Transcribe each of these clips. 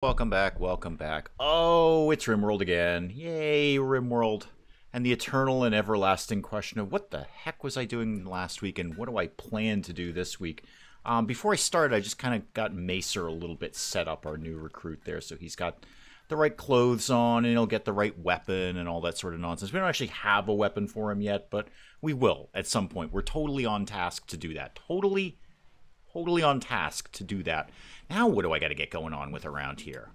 Welcome back, welcome back. Oh, it's RimWorld again. Yay, RimWorld. And the eternal and everlasting question of what the heck was I doing last week and what do I plan to do this week? Before I start, I just kind of got Macer a little bit set up, our new recruit there, so he's got the right clothes on and he'll get the right weapon and all that sort of nonsense. We don't actually have a weapon for him yet, but we will at some point. We're totally on task to do that. Totally on task to do that. Now what do I got to get going on with around here?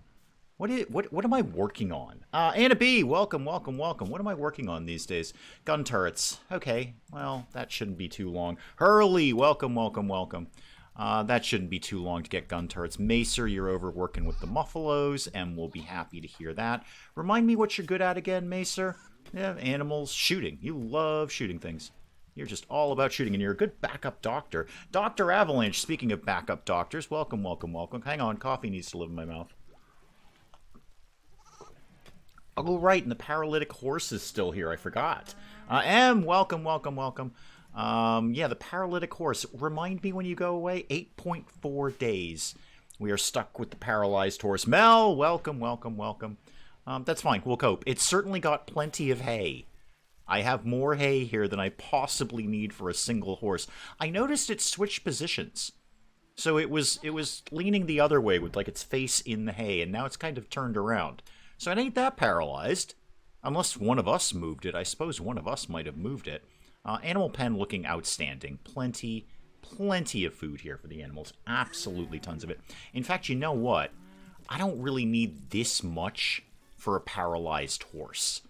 What am I working on? Anna B, welcome. What am I working on these days? Gun turrets. Okay, well, that shouldn't be too long. Hurley, welcome. That shouldn't be too long to get gun turrets. Macer, you're over working with the Muffalos, and we'll be happy to hear that. Remind me what you're good at again, Macer? Yeah, animals, shooting. You love shooting things. You're just all about shooting, and you're a good backup doctor. Dr. Avalanche, speaking of backup doctors, welcome. Hang on, coffee needs to live in my mouth. Oh, right, and the paralytic horse is still here, I forgot. M, welcome. Yeah, the paralytic horse. Remind me when you go away. 8.4 days. We are stuck with the paralyzed horse. Mel, welcome. That's fine, we'll cope. It's certainly got plenty of hay. I have more hay here than I possibly need for a single horse. I noticed it switched positions. So it was leaning the other way with like its face in the hay, and now it's kind of turned around. So it ain't that paralyzed. Unless one of us moved it. I suppose one of us might have moved it. Animal pen looking outstanding. Plenty of food here for the animals. Absolutely tons of it. In fact, you know what? I don't really need this much for a paralyzed horse.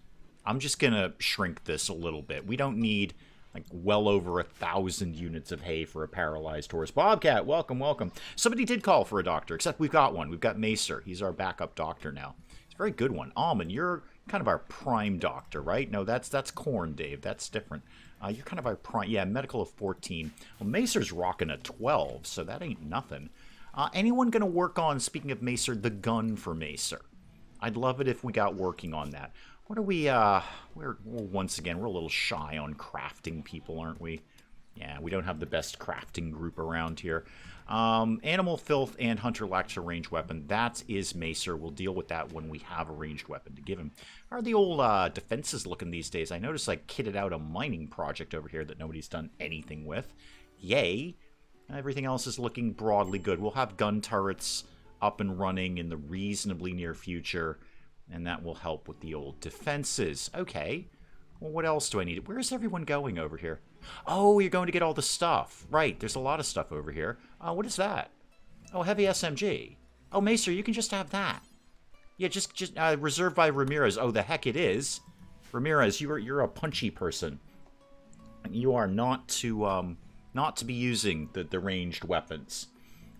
I'm just going to shrink this a little bit. We don't need like well over 1,000 units of hay for a paralyzed horse. Bobcat, welcome. Somebody did call for a doctor, except we've got one. We've got Macer. He's our backup doctor now. He's a very good one. Almond, you're kind of our prime doctor, right? No, that's Corn, Dave. That's different. You're kind of our prime. Yeah, medical of 14. Well, Macer's rocking a 12, so that ain't nothing. Anyone going to work on, speaking of Macer, the gun for Macer? I'd love it if we got working on that. What are we, we're once again, we're a little shy on crafting people, aren't we? Yeah, we don't have the best crafting group around here. Animal Filth and Hunter lacks a ranged weapon. That is Macer. We'll deal with that when we have a ranged weapon to give him. How are the old defenses looking these days? I noticed I kitted out a mining project over here that nobody's done anything with. Yay. Everything else is looking broadly good. We'll have gun turrets up and running in the reasonably near future. And that will help with the old defenses. Okay. Well, what else do I need? Where's everyone going over here? Oh, you're going to get all the stuff. Right, there's a lot of stuff over here. What is that? Oh, heavy SMG. Oh, Macer, you can just have that. Yeah, just reserved by Ramirez. Oh, the heck it is. Ramirez, you're a punchy person. You are not to be using the ranged weapons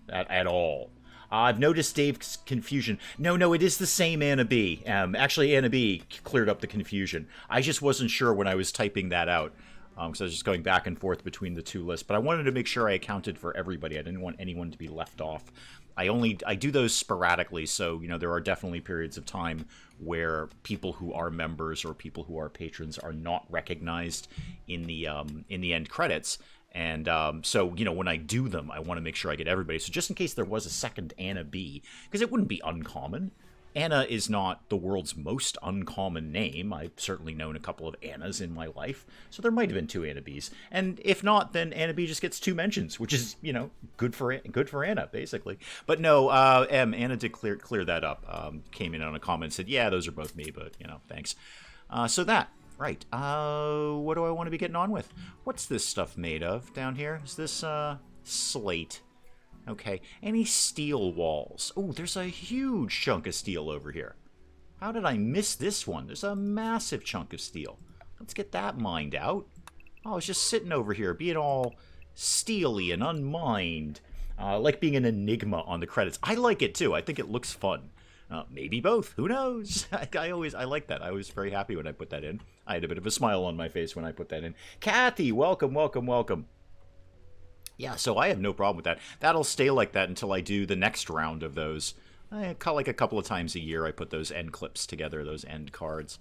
at all. I've noticed Dave's confusion. No, it is the same Anna B. Actually, Anna B cleared up the confusion. I just wasn't sure when I was typing that out. Because I was just going back and forth between the two lists. But I wanted to make sure I accounted for everybody. I didn't want anyone to be left off. I do those sporadically, so there are definitely periods of time where people who are members or people who are patrons are not recognized in the end credits. And so, when I do them, I want to make sure I get everybody. So just in case there was a second Anna B, because it wouldn't be uncommon. Anna is not the world's most uncommon name. I've certainly known a couple of Annas in my life. So there might have been two Anna Bs. And if not, then Anna B just gets 2 mentions, which is, good for Anna, basically. But no, Anna did clear that up. Came in on a comment and said, yeah, those are both me, but, thanks. So that. Right. What do I want to be getting on with? What's this stuff made of down here? Is this, slate? Okay. Any steel walls? Oh, there's a huge chunk of steel over here. How did I miss this one? There's a massive chunk of steel. Let's get that mined out. Oh, it's just sitting over here, being all steely and unmined. Like being an enigma on the credits. I like it, too. I think it looks fun. Maybe both. Who knows? I like that. I was very happy when I put that in. I had a bit of a smile on my face when I put that in. Kathy, welcome. Yeah, so I have no problem with that. That'll stay like that until I do the next round of those. Like a couple of times a year, I put those end clips together, those end cards.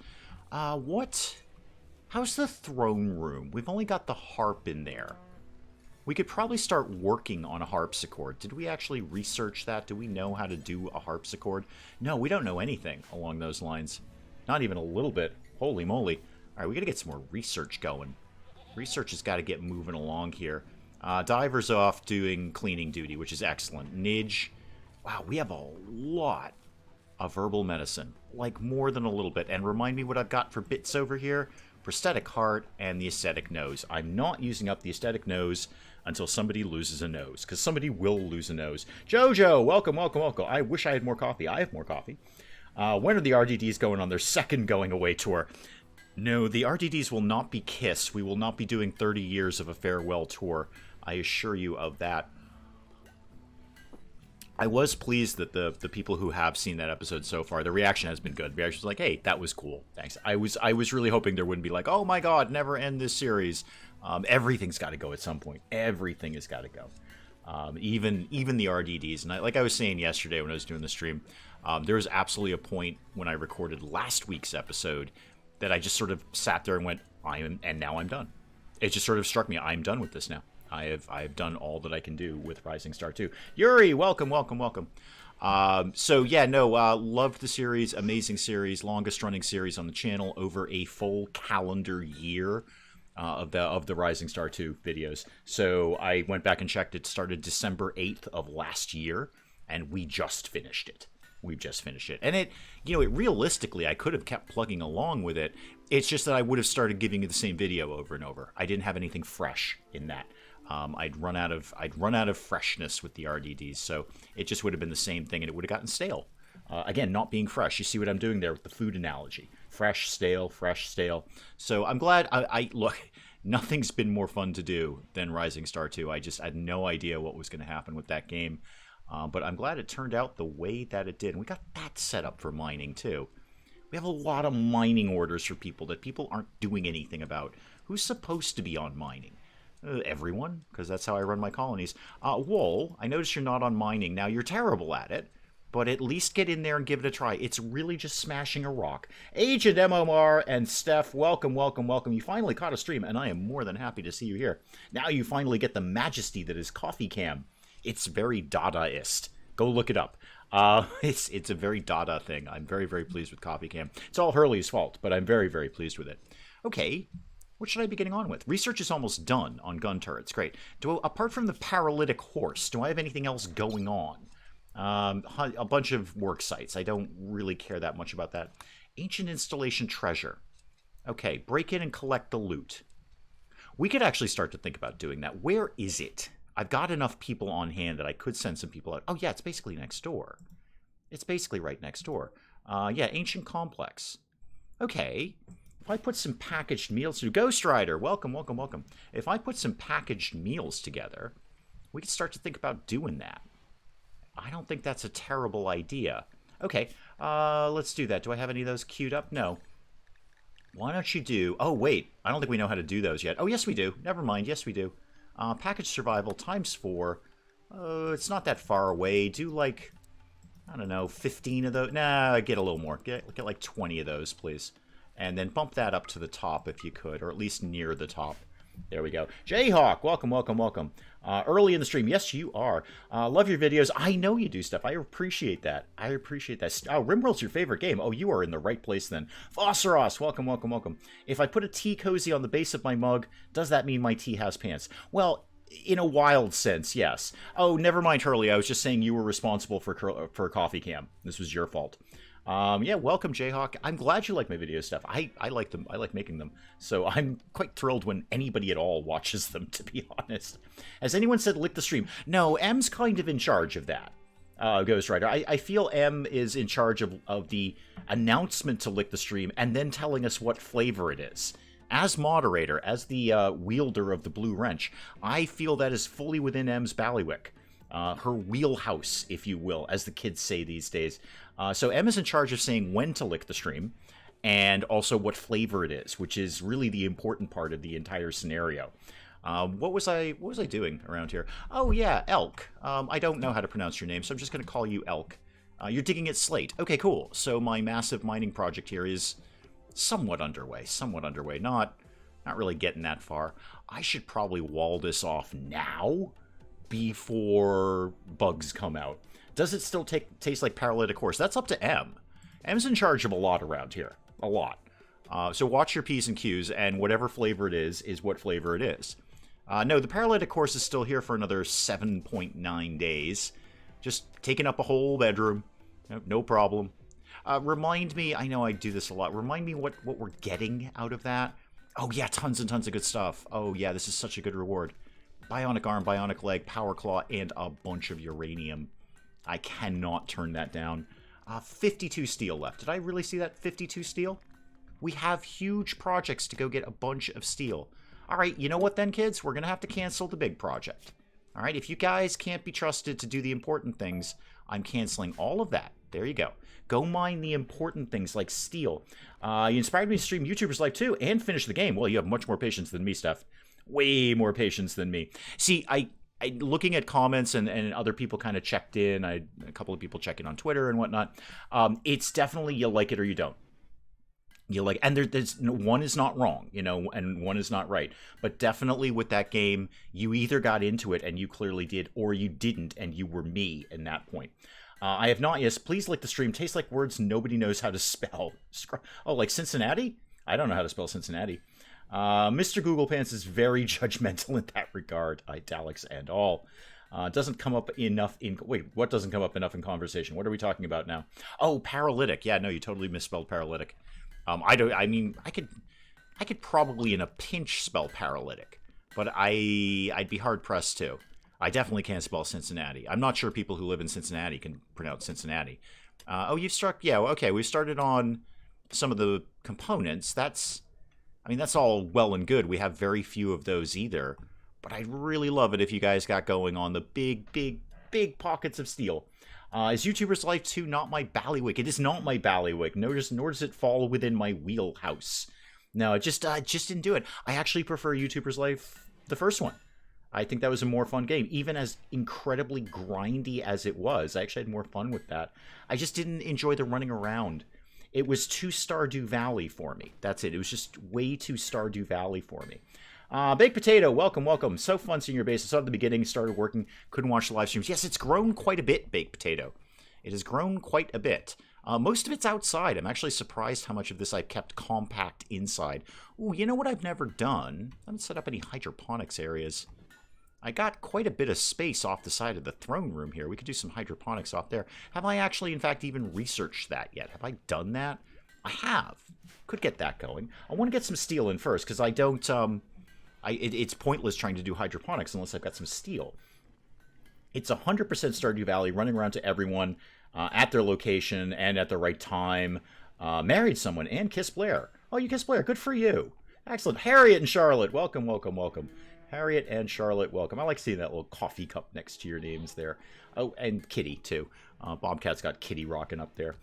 How's the throne room? We've only got the harp in there. We could probably start working on a harpsichord. Did we actually research that? Do we know how to do a harpsichord? No, we don't know anything along those lines. Not even a little bit. Holy moly. Alright, we gotta get some more research going. Research has got to get moving along here. Diver's off doing cleaning duty, which is excellent. Nidge. Wow, we have a lot of herbal medicine. Like, more than a little bit. And remind me what I've got for bits over here. Prosthetic heart and the aesthetic nose. I'm not using up the aesthetic nose until somebody loses a nose, because somebody will lose a nose. Jojo, welcome, welcome, welcome. I wish I had more coffee. I have more coffee. When are the RDDs going on their second going away tour? No, the RDDs will not be KISS. We will not be doing 30 years of a farewell tour. I assure you of that. I was pleased that the people who have seen that episode so far, the reaction has been good. The reaction was like, hey, that was cool. Thanks. I was really hoping there wouldn't be like, oh my god, never end this series. Everything's got to go at some point. Everything has got to go. Even the RDDs. And like I was saying yesterday when I was doing the stream, there was absolutely a point when I recorded last week's episode that I just sort of sat there and went, and now I'm done. It just sort of struck me, I'm done with this now. I've done all that I can do with Rising Star 2. Yuri, welcome, welcome, welcome. So yeah, no, loved the series, amazing series, longest running series on the channel, over a full calendar year of the Rising Star 2 videos. So I went back and checked. It started December 8th of last year, and we just finished it. We've just finished it. And it realistically, I could have kept plugging along with it. It's just that I would have started giving you the same video over and over. I didn't have anything fresh in that. I'd run out of freshness with the RDDs, so it just would have been the same thing, and it would have gotten stale. Again, not being fresh. You see what I'm doing there with the food analogy: fresh, stale, fresh, stale. So I'm glad. I look. Nothing's been more fun to do than Rising Star 2. I had no idea what was going to happen with that game, but I'm glad it turned out the way that it did. And we got that set up for mining too. We have a lot of mining orders for people that people aren't doing anything about. Who's supposed to be on mining? Everyone, because that's how I run my colonies. Wool, I notice you're not on mining. Now, you're terrible at it, but at least get in there and give it a try. It's really just smashing a rock. Agent MMR and Steph, welcome, welcome, welcome. You finally caught a stream, and I am more than happy to see you here. Now you finally get the majesty that is CoffeeCam. It's very Dadaist. Go look it up. It's a very Dada thing. I'm very, very pleased with CoffeeCam. It's all Hurley's fault, but I'm very, very pleased with it. Okay. What should I be getting on with? Research is almost done on gun turrets. Great. Apart from the paralytic horse, do I have anything else going on? A bunch of work sites. I don't really care that much about that. Ancient installation treasure. Okay, break in and collect the loot. We could actually start to think about doing that. Where is it? I've got enough people on hand that I could send some people out. Oh yeah, it's basically next door. It's basically right next door. Yeah, ancient complex. Okay. If I put some packaged meals to Ghost Rider, welcome, welcome, welcome. If I put some packaged meals together, we could start to think about doing that. I don't think that's a terrible idea. Okay, let's do that. Do I have any of those queued up? No. Why don't you do... Oh, wait. I don't think we know how to do those yet. Oh, yes, we do. Never mind. Yes, we do. Package survival ×4. It's not that far away. Do, like, I don't know, 15 of those. Nah, get a little more. Get like 20 of those, please. And then bump that up to the top if you could, or at least near the top. There we go. Jayhawk, welcome, welcome, welcome. Early in the stream. Yes, you are. Love your videos. I know you do stuff. I appreciate that. I appreciate that. Oh, RimWorld's your favorite game. Oh, you are in the right place then. Phosphorus, welcome, welcome, welcome. If I put a tea cozy on the base of my mug, does that mean my tea has pants? Well, in a wild sense, yes. Oh, never mind, Hurley. I was just saying you were responsible for CoffeeCam. This was your fault. Yeah, welcome, Jayhawk. I'm glad you like my video stuff. I like them. I like making them. So I'm quite thrilled when anybody at all watches them, to be honest. Has anyone said lick the stream? No, M's kind of in charge of that, Ghost Rider. I feel M is in charge of the announcement to lick the stream and then telling us what flavor it is. As moderator, as the wielder of the blue wrench, I feel that is fully within M's ballywick. Her wheelhouse, if you will, as the kids say these days. So M is in charge of saying when to lick the stream, and also what flavor it is, which is really the important part of the entire scenario. What was I doing around here? Oh yeah, Elk. I don't know how to pronounce your name, so I'm just going to call you Elk. You're digging at slate. Okay, cool. So my massive mining project here is somewhat underway. Not really getting that far. I should probably wall this off now before bugs come out. Does it still taste like paralytic horse? That's up to M. M's in charge of a lot around here. A lot. So watch your P's and Q's, and whatever flavor it is what flavor it is. No, the paralytic horse is still here for another 7.9 days. Just taking up a whole bedroom. No problem. Remind me, I know I do this a lot, remind me what we're getting out of that. Oh yeah, tons and tons of good stuff. Oh yeah, this is such a good reward. Bionic arm, bionic leg, power claw, and a bunch of uranium. I cannot turn that down. 52 steel left. Did I really see that? 52 steel? We have huge projects to go get a bunch of steel. Alright, you know what then, kids? We're going to have to cancel the big project. Alright, if you guys can't be trusted to do the important things, I'm canceling all of that. There you go. Go mine the important things like steel. You inspired me to stream YouTubers Life too and finish the game. Well, you have much more patience than me, Steph. Way more patience than me. See, I looking at comments and other people kind of checked in. A couple of people check in on Twitter and whatnot. It's definitely you like it or you don't. You like, and there's one is not wrong, you know, and one is not right. But definitely with that game, you either got into it and you clearly did, or you didn't and you were me in that point. I have not. Yes, please like the stream. Tastes like words nobody knows how to spell. Oh, like Cincinnati? I don't know how to spell Cincinnati. Mr. Google Pants is very judgmental in that regard, italics and all. Doesn't come up enough in... Wait, what doesn't come up enough in conversation? What are we talking about now? Oh, paralytic. Yeah, no, you totally misspelled paralytic. I mean, I could probably in a pinch spell paralytic, but I'd be hard-pressed to. I definitely can't spell Cincinnati. I'm not sure people who live in Cincinnati can pronounce Cincinnati. Oh, you've struck... Yeah, okay, we've started on some of the components. That's all well and good. We have very few of those either. But I'd really love it if you guys got going on the big, big, big pockets of steel. Is YouTuber's Life 2 not my ballywick? It is not my ballywick. Nor does it fall within my wheelhouse. No, it just didn't do it. I actually prefer YouTuber's Life, the first one. I think that was a more fun game. Even as incredibly grindy as it was, I actually had more fun with that. I just didn't enjoy the running around. It was too Stardew Valley for me. That's it. It was just way too Stardew Valley for me. Baked Potato, welcome, welcome. So fun seeing your base. I saw at the beginning, started working, couldn't watch the live streams. Yes, it's grown quite a bit, Baked Potato. It has grown quite a bit. Most of it's outside. I'm actually surprised how much of this I've kept compact inside. Ooh, you know what I've never done? I haven't set up any hydroponics areas. I got quite a bit of space off the side of the throne room here. We could do some hydroponics off there. Have I actually, in fact, even researched that yet? Have I done that? I have. Could get that going. I want to get some steel in first, because I don't... it's pointless trying to do hydroponics unless I've got some steel. It's 100% Stardew Valley, running around to everyone at their location and at the right time. Married someone and kissed Blair. Oh, you kissed Blair. Good for you. Excellent. Harriet and Charlotte. Welcome, welcome, welcome. Harriet and Charlotte, welcome. I like seeing that little coffee cup next to your names there. Oh, and Kitty, too. Bobcat's got Kitty rocking up there.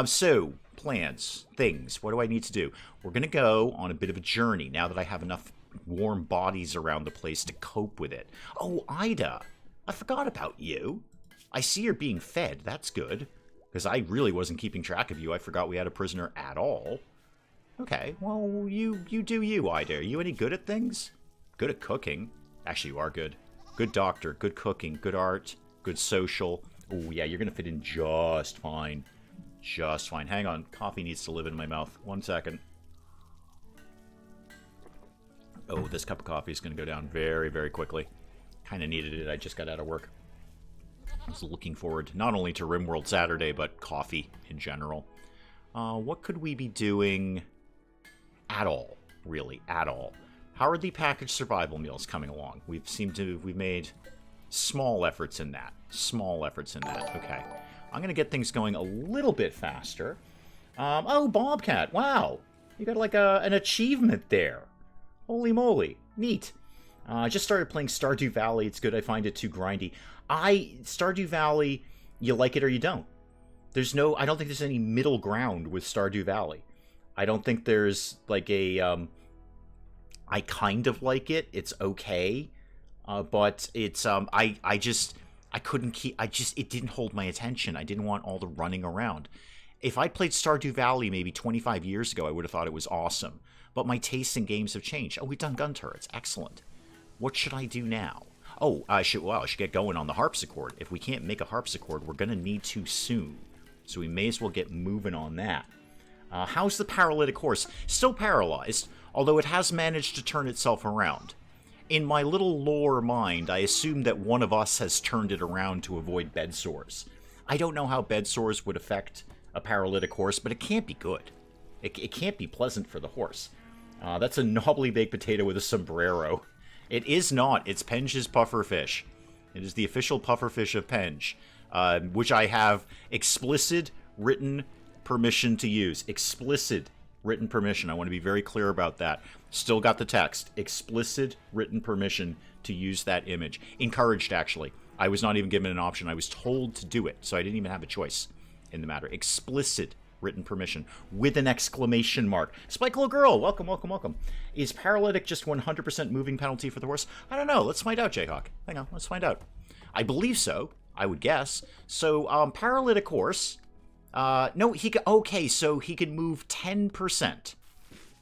So, plans, things. What do I need to do? We're going to go on a bit of a journey now that I have enough warm bodies around the place to cope with it. Oh, Ida, I forgot about you. I see you're being fed. That's good. Because I really wasn't keeping track of you. I forgot we had a prisoner at all. Okay, well, you do you, Ida. Are you any good at things? Good at cooking. Actually, you are good. Good doctor, good cooking, good art, good social. Oh, yeah, you're going to fit in just fine. Just fine. Hang on. Coffee needs to live in my mouth. 1 second. Oh, this cup of coffee is going to go down very, very quickly. Kind of needed it. I just got out of work. I was looking forward not only to RimWorld Saturday, but coffee in general. What could we be doing at all? Really, at all? How are the packaged survival meals coming along? We've made small efforts in that. Small efforts in that. Okay. I'm going to get things going a little bit faster. Oh, Bobcat. Wow. You got like an achievement there. Holy moly. Neat. I just started playing Stardew Valley. It's good. I find it too grindy. Stardew Valley, you like it or you don't. I don't think there's any middle ground with Stardew Valley. I don't think there's like a, I kind of like it. It's okay. But it's, it didn't hold my attention. I didn't want all the running around. If I played Stardew Valley maybe 25 years ago, I would have thought it was awesome. but my tastes in games have changed. Oh, we've done gun turrets. Excellent. What should I do now? Oh, I should get going on the harpsichord. If we can't make a harpsichord, we're going to need to soon. So we may as well get moving on that. How's the paralytic horse? Still paralyzed, although it has managed to turn itself around. In my little lore mind, I assume that one of us has turned it around to avoid bed sores. I don't know how bed sores would affect a paralytic horse, but it can't be good. It can't be pleasant for the horse. That's a knobbly baked potato with a sombrero. It is not. It's Penge's pufferfish. It is the official pufferfish of Penge, which I have explicit written permission to use. Explicit written permission. I want to be very clear about that. Still got the text. Explicit written permission to use that image. Encouraged, actually. I was not even given an option. I was told to do it, so I didn't even have a choice in the matter. Explicit written permission with an exclamation mark. Spike Little Girl, welcome, welcome, welcome. Is paralytic just 100% moving penalty for the horse? I don't know. Let's find out, Jayhawk. Hang on, let's find out. I believe so. I would guess. So, paralytic horse. No, he could. Okay, so he can move 10%.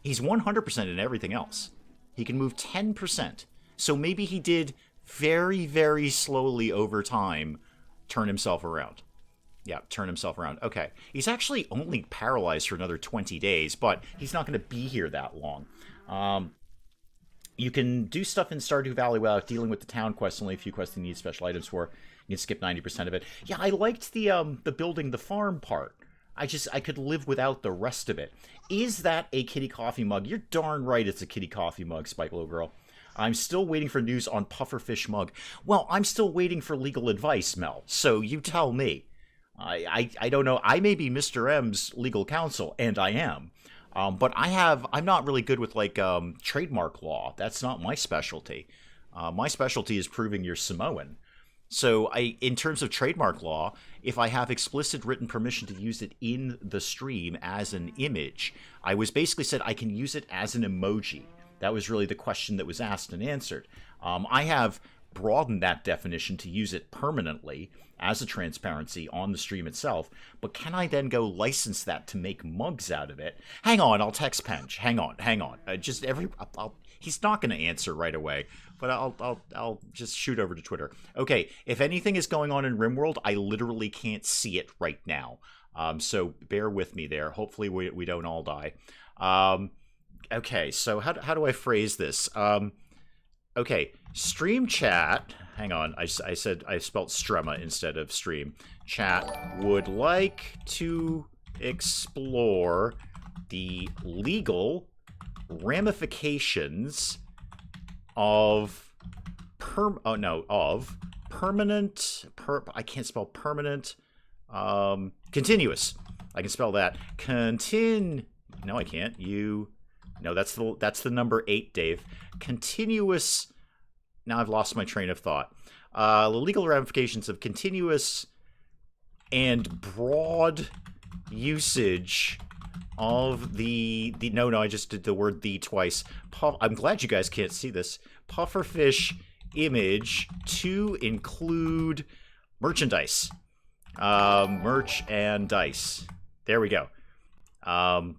He's 100% in everything else. He can move 10%. So maybe he did very, very slowly over time turn himself around. Yeah, turn himself around. Okay. He's actually only paralyzed for another 20 days, but he's not going to be here that long. You can do stuff in Stardew Valley without dealing with the town quests. Only a few quests you need special items for. You can skip 90% of it. Yeah, I liked the building the farm part. I could live without the rest of it. Is that a kitty coffee mug? You're darn right it's a kitty coffee mug, Spike Little Girl. I'm still waiting for news on pufferfish mug. Well, I'm still waiting for legal advice, Mel. So you tell me. I don't know. I may be Mr. M's legal counsel, and I am. But I'm not really good with, like, trademark law. That's not my specialty. My specialty is proving you're Samoan. So in terms of trademark law, if I have explicit written permission to use it in the stream as an image, I was basically said I can use it as an emoji. That was really the question that was asked and answered. I have broadened that definition to use it permanently as a transparency on the stream itself, but can I then go license that to make mugs out of it? Hang on, I'll text Penge. Hang on. He's not going to answer right away, but I'll just shoot over to Twitter. Okay, if anything is going on in RimWorld, I literally can't see it right now. So bear with me there. Hopefully we don't all die. Okay, so how do I phrase this? Okay, stream chat. Hang on, I spelled strema instead of stream. Chat would like to explore the legal ramifications of permanent. I can't spell permanent. Continuous. I can spell that. No, I can't. No, that's the number 8, Dave. Continuous. Now I've lost my train of thought. The legal ramifications of continuous and broad usage of the no, I just did the word "the" twice. I'm glad you guys can't see this. Pufferfish image to include merchandise. Merch and dice. There we go. And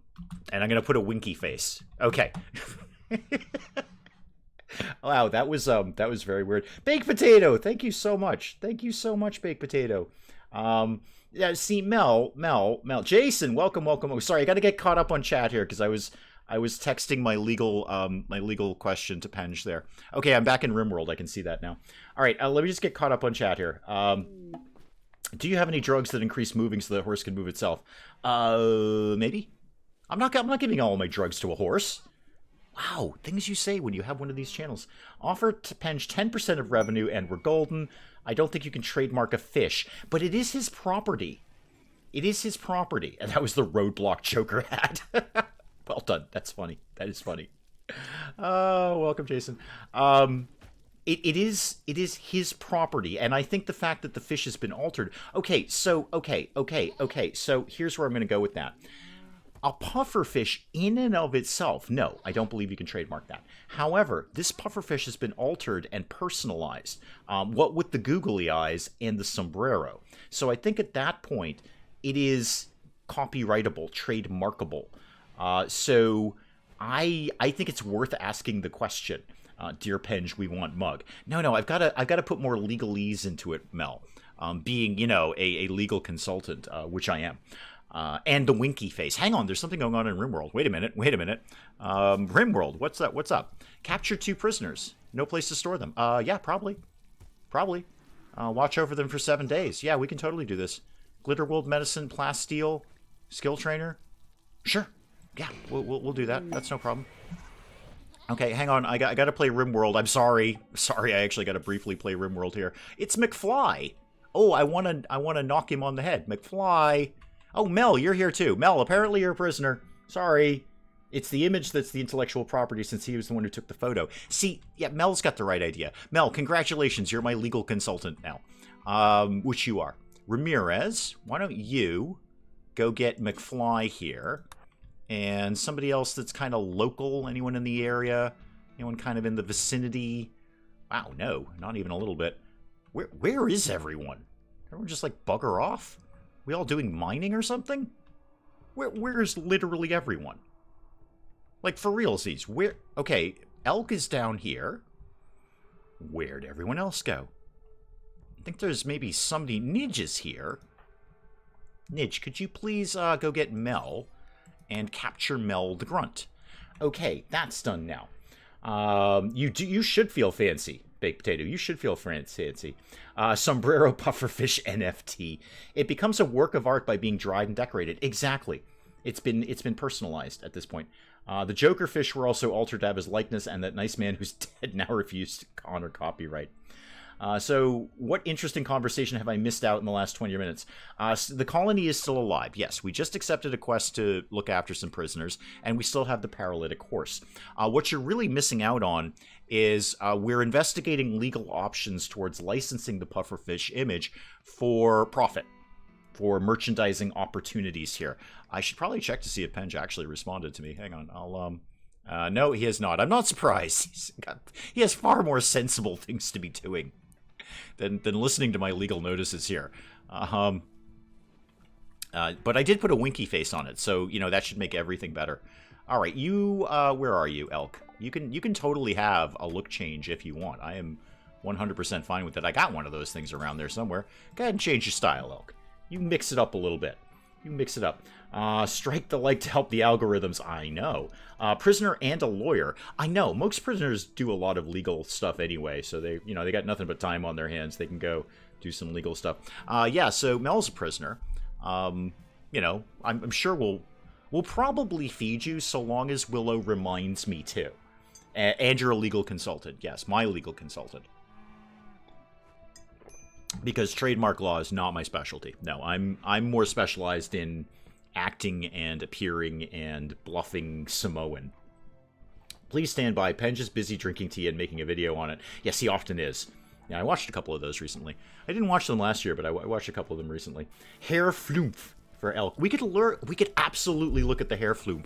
I'm gonna put a winky face. Okay. Wow, that was very weird. Baked Potato, thank you so much. Thank you so much, Baked Potato. Yeah, see, Mel, Jason, welcome. Sorry, I got to get caught up on chat here because I was texting my legal question to Penge there. Okay, I'm back in RimWorld. I can see that now. All right, let me just get caught up on chat here. Do you have any drugs that increase moving so the horse can move itself? Maybe. I'm not giving all my drugs to a horse. Wow, things you say when you have one of these channels. Offer to Penge 10% of revenue and we're golden. I don't think you can trademark a fish, but it is his property. It is his property. And that was the roadblock Joker hat. Well done. That's funny. That is funny. Welcome, Jason. It is his property, and I think the fact that the fish has been altered. Okay, so here's where I'm going to go with that. A pufferfish in and of itself, no, I don't believe you can trademark that. However, this pufferfish has been altered and personalized, what with the googly eyes and the sombrero. So I think at that point, it is copyrightable, trademarkable. So I think it's worth asking the question. Dear Penge, we want mug. No, I've got to put more legalese into it, Mel. Being, a legal consultant, which I am. And the winky face. Hang on, there's something going on in RimWorld. Wait a minute. RimWorld, what's up? Capture 2 prisoners. No place to store them. Yeah, probably. Watch over them for 7 days. Yeah, we can totally do this. Glitterworld medicine, plasteel, skill trainer. Sure. Yeah, we'll do that. That's no problem. Okay, hang on. I got to play RimWorld. I'm sorry. I actually got to briefly play RimWorld here. It's McFly. Oh, I want to knock him on the head. McFly. Oh, Mel, you're here too. Mel, apparently you're a prisoner. Sorry. It's the image that's the intellectual property since he was the one who took the photo. See, yeah, Mel's got the right idea. Mel, congratulations. You're my legal consultant now. Which you are. Ramirez, why don't you go get McFly here? And somebody else that's kind of local, anyone in the area? Anyone kind of in the vicinity? Wow, no, not even a little bit. Where is everyone? Everyone just like bugger off? We all doing mining or something? Where's literally everyone? Like, for realsies, where... Okay, Elk is down here. Where'd everyone else go? I think there's maybe somebody... Nidge is here. Nidge, could you please go get Mel and capture Mel the Grunt? Okay, that's done now. You should feel fancy, Baked Potato. You should feel fancy. Sombrero Pufferfish NFT. It becomes a work of art by being dried and decorated. Exactly. It's been personalized at this point. The Joker fish were also altered to have his likeness, and that nice man who's dead now refused to honor copyright. So what interesting conversation have I missed out in the last 20 minutes? The colony is still alive. Yes, we just accepted a quest to look after some prisoners, and we still have the paralytic horse. What you're really missing out on is we're investigating legal options towards licensing the pufferfish image for profit, for merchandising opportunities here. I should probably check to see if Penge actually responded to me. Hang on, I'll, no, he has not. I'm not surprised. He has far more sensible things to be doing than listening to my legal notices here. But I did put a winky face on it, so, that should make everything better. All right, you, where are you, Elk? You can totally have a look change if you want. I am 100% fine with it. I got one of those things around there somewhere. Go ahead and change your style, Elk. You can mix it up a little bit. You can mix it up. Strike the like to help the algorithms. I know. Prisoner and a lawyer. I know. Most prisoners do a lot of legal stuff anyway, so they got nothing but time on their hands. They can go do some legal stuff. Yeah, so Mel's a prisoner. I'm sure we'll probably feed you so long as Willow reminds me to. And you're a legal consultant. Yes, my legal consultant. Because trademark law is not my specialty. No, I'm more specialized in acting and appearing and bluffing Samoan. Please stand by. Penge is busy drinking tea and making a video on it. Yes, he often is. Yeah, I watched a couple of those recently. I didn't watch them last year, but I watched a couple of them recently. Hair flumph for Elk. We could absolutely look at the hair flumph.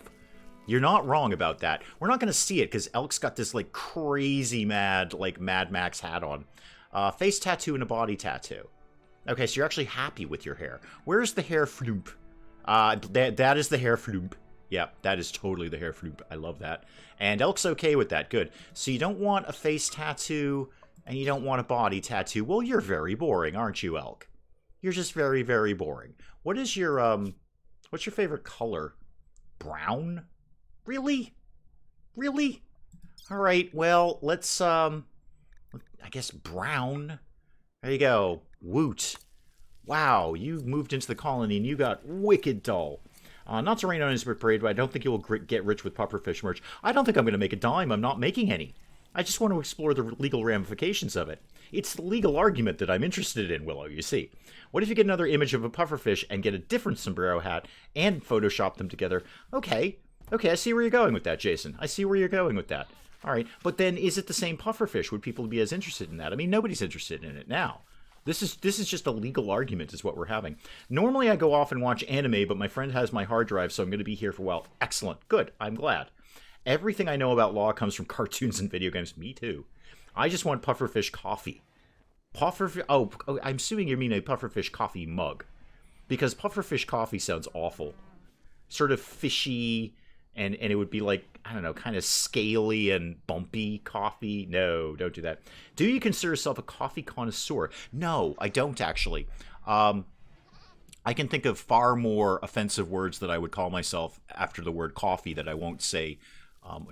You're not wrong about that. We're not going to see it because Elk's got this like crazy mad, like Mad Max hat on. Face tattoo and a body tattoo. Okay, so you're actually happy with your hair. Where's the hair floop? That is the hair floop. Yeah, that is totally the hair floop. I love that. And Elk's okay with that. Good. So you don't want a face tattoo and you don't want a body tattoo. Well, you're very boring, aren't you, Elk? You're just very, very boring. What is your, what's your favorite color? Brown? Really? Really? All right, well, let's, I guess brown. There you go. Woot. Wow, you moved into the colony and you got wicked dull. Not to rain on his parade, but I don't think you will get rich with pufferfish merch. I don't think I'm going to make a dime. I'm not making any. I just want to explore the legal ramifications of it. It's the legal argument that I'm interested in, Willow, you see. What if you get another image of a pufferfish and get a different sombrero hat and Photoshop them together? Okay, I see where you're going with that, Jason. I see where you're going with that. All right, but then is it the same pufferfish? Would people be as interested in that? I mean, nobody's interested in it now. This is just a legal argument is what we're having. Normally I go off and watch anime, but my friend has my hard drive, so I'm going to be here for a while. Excellent. Good. I'm glad. Everything I know about law comes from cartoons and video games. Me too. I just want pufferfish coffee. Oh, I'm assuming you mean a pufferfish coffee mug. Because pufferfish coffee sounds awful. Sort of fishy and it would be like, I don't know, kind of scaly and bumpy coffee. No, don't do that. Do you consider yourself a coffee connoisseur? No, I don't actually. I can think of far more offensive words that I would call myself after the word coffee that I won't say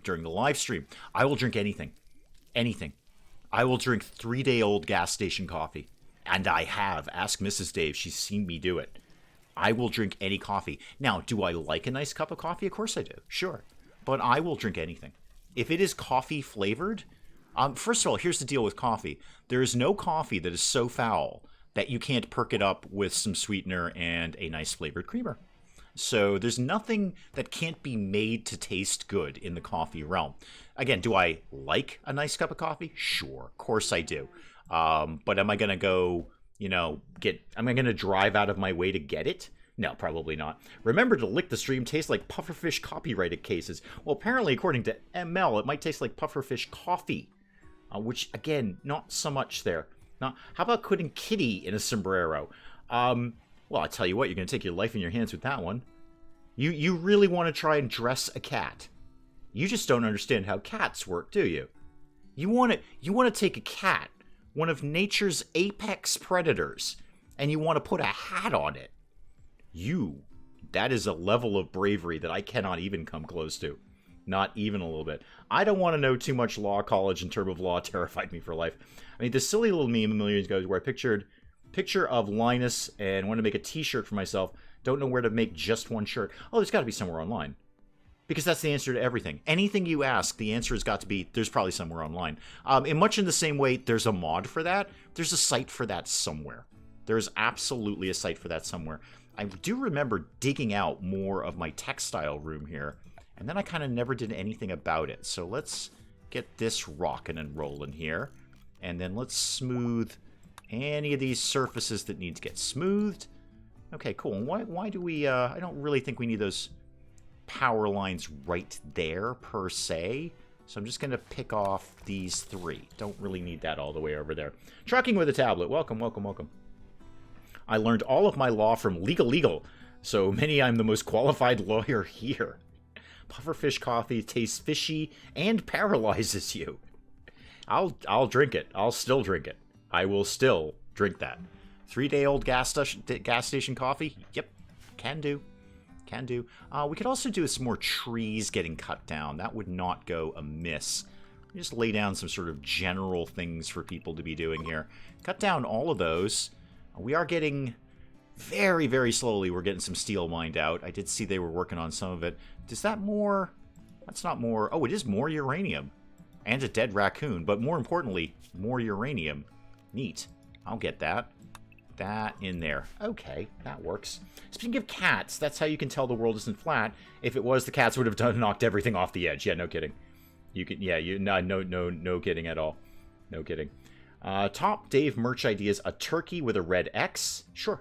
during the live stream. I will drink anything. Anything. I will drink 3-day-old gas station coffee. And I have. Ask Mrs. Dave. She's seen me do it. I will drink any coffee. Now, do I like a nice cup of coffee? Of course I do. Sure. But I will drink anything. If it is coffee flavored, first of all, here's the deal with coffee. There is no coffee that is so foul that you can't perk it up with some sweetener and a nice flavored creamer. So there's nothing that can't be made to taste good in the coffee realm. Again, do I like a nice cup of coffee? Sure, of course I do. But am I going to go, am I going to drive out of my way to get it? No, probably not. Remember to lick the stream tastes like pufferfish copyrighted cases. Well, apparently, according to ML, it might taste like pufferfish coffee, which, again, not so much there. Now, how about putting kitty in a sombrero? Well, I tell you what, you're going to take your life in your hands with that one. You really want to try and dress a cat. You just don't understand how cats work, do you? You want to take a cat, one of nature's apex predators, and you want to put a hat on it. That is a level of bravery that I cannot even come close to. Not even a little bit. I don't want to know too much law. College and term of law terrified me for life. I mean, this silly little meme a million years ago where I picture of Linus and wanted to make a t-shirt for myself. Don't know where to make just one shirt. Oh, there's got to be somewhere online. Because that's the answer to everything. Anything you ask, the answer has got to be, there's probably somewhere online. In much in the same way, there's a mod for that. There's a site for that somewhere. There's absolutely a site for that somewhere. I do remember digging out more of my textile room here. And then I kind of never did anything about it. So let's get this rocking and rolling here. And then let's smooth any of these surfaces that need to get smoothed. Okay, cool. And why do we... I don't really think we need those power lines right there, per se. So I'm just going to pick off these 3. Don't really need that all the way over there. Trucking with a tablet. Welcome, welcome, welcome. I learned all of my law from Legal. So many I'm the most qualified lawyer here. Pufferfish coffee tastes fishy and paralyzes you. I'll drink it. I'll still drink it. I will still drink that. 3-day-old gas station coffee? Yep. Can do. Can do. We could also do some more trees getting cut down. That would not go amiss. Just lay down some sort of general things for people to be doing here. Cut down all of those. We are getting... very, very slowly, we're getting some steel mined out. I did see they were working on some of it. Is that more? That's not more. Oh, it is more uranium. And a dead raccoon. But more importantly, more uranium. Neat. I'll get that. That in there. Okay, that works. Speaking of cats, that's how you can tell the world isn't flat. If it was, the cats would have knocked everything off the edge. Yeah, no kidding. You can, yeah, no kidding at all. No kidding. Top Dave merch ideas: a turkey with a red X. Sure.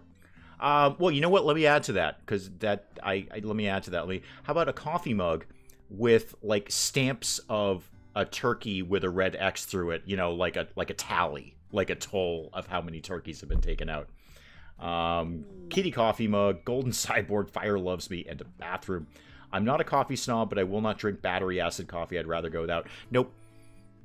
Well, you know what? Let me add to that, because let me add to that. How about a coffee mug with like stamps of a turkey with a red X through it? You know, like a tally, like a toll of how many turkeys have been taken out. Kitty coffee mug, golden sideboard, fire loves me, and a bathroom. I'm not a coffee snob, but I will not drink battery acid coffee. I'd rather go without. Nope.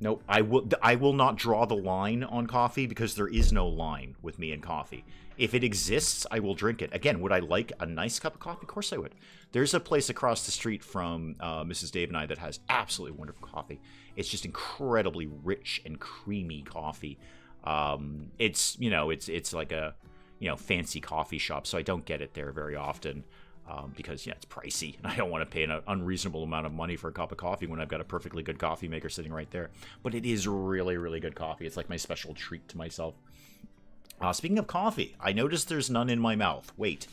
Nope, I will not draw the line on coffee because there is no line with me and coffee. If it exists, I will drink it. Again, would I like a nice cup of coffee? Of course I would. There's a place across the street from Mrs. Dave and I that has absolutely wonderful coffee. It's just incredibly rich and creamy coffee. It's like a fancy coffee shop, so I don't get it there very often. Because, it's pricey, and I don't want to pay an unreasonable amount of money for a cup of coffee when I've got a perfectly good coffee maker sitting right there. But it is really, really good coffee. It's like my special treat to myself. Speaking of coffee, I noticed there's none in my mouth. Wait.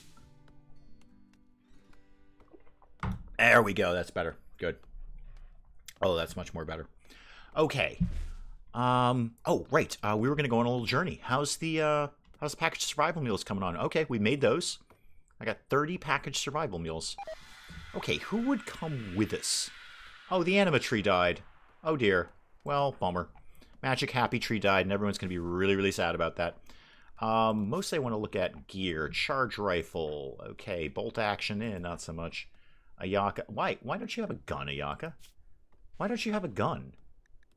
There we go. That's better. Good. Oh, that's much more better. Okay. Oh, right. We were going to go on a little journey. How's the packaged survival meals coming on? Okay, we made those. I got 30 packaged survival meals. Okay, who would come with us? Oh, the anima tree died. Oh dear. Well, bummer. Magic Happy Tree died, and everyone's going to be really, really sad about that. Mostly I want to look at gear. Charge rifle. Okay, bolt action in, not so much. Ayaka, why? Why don't you have a gun, Ayaka? Why don't you have a gun?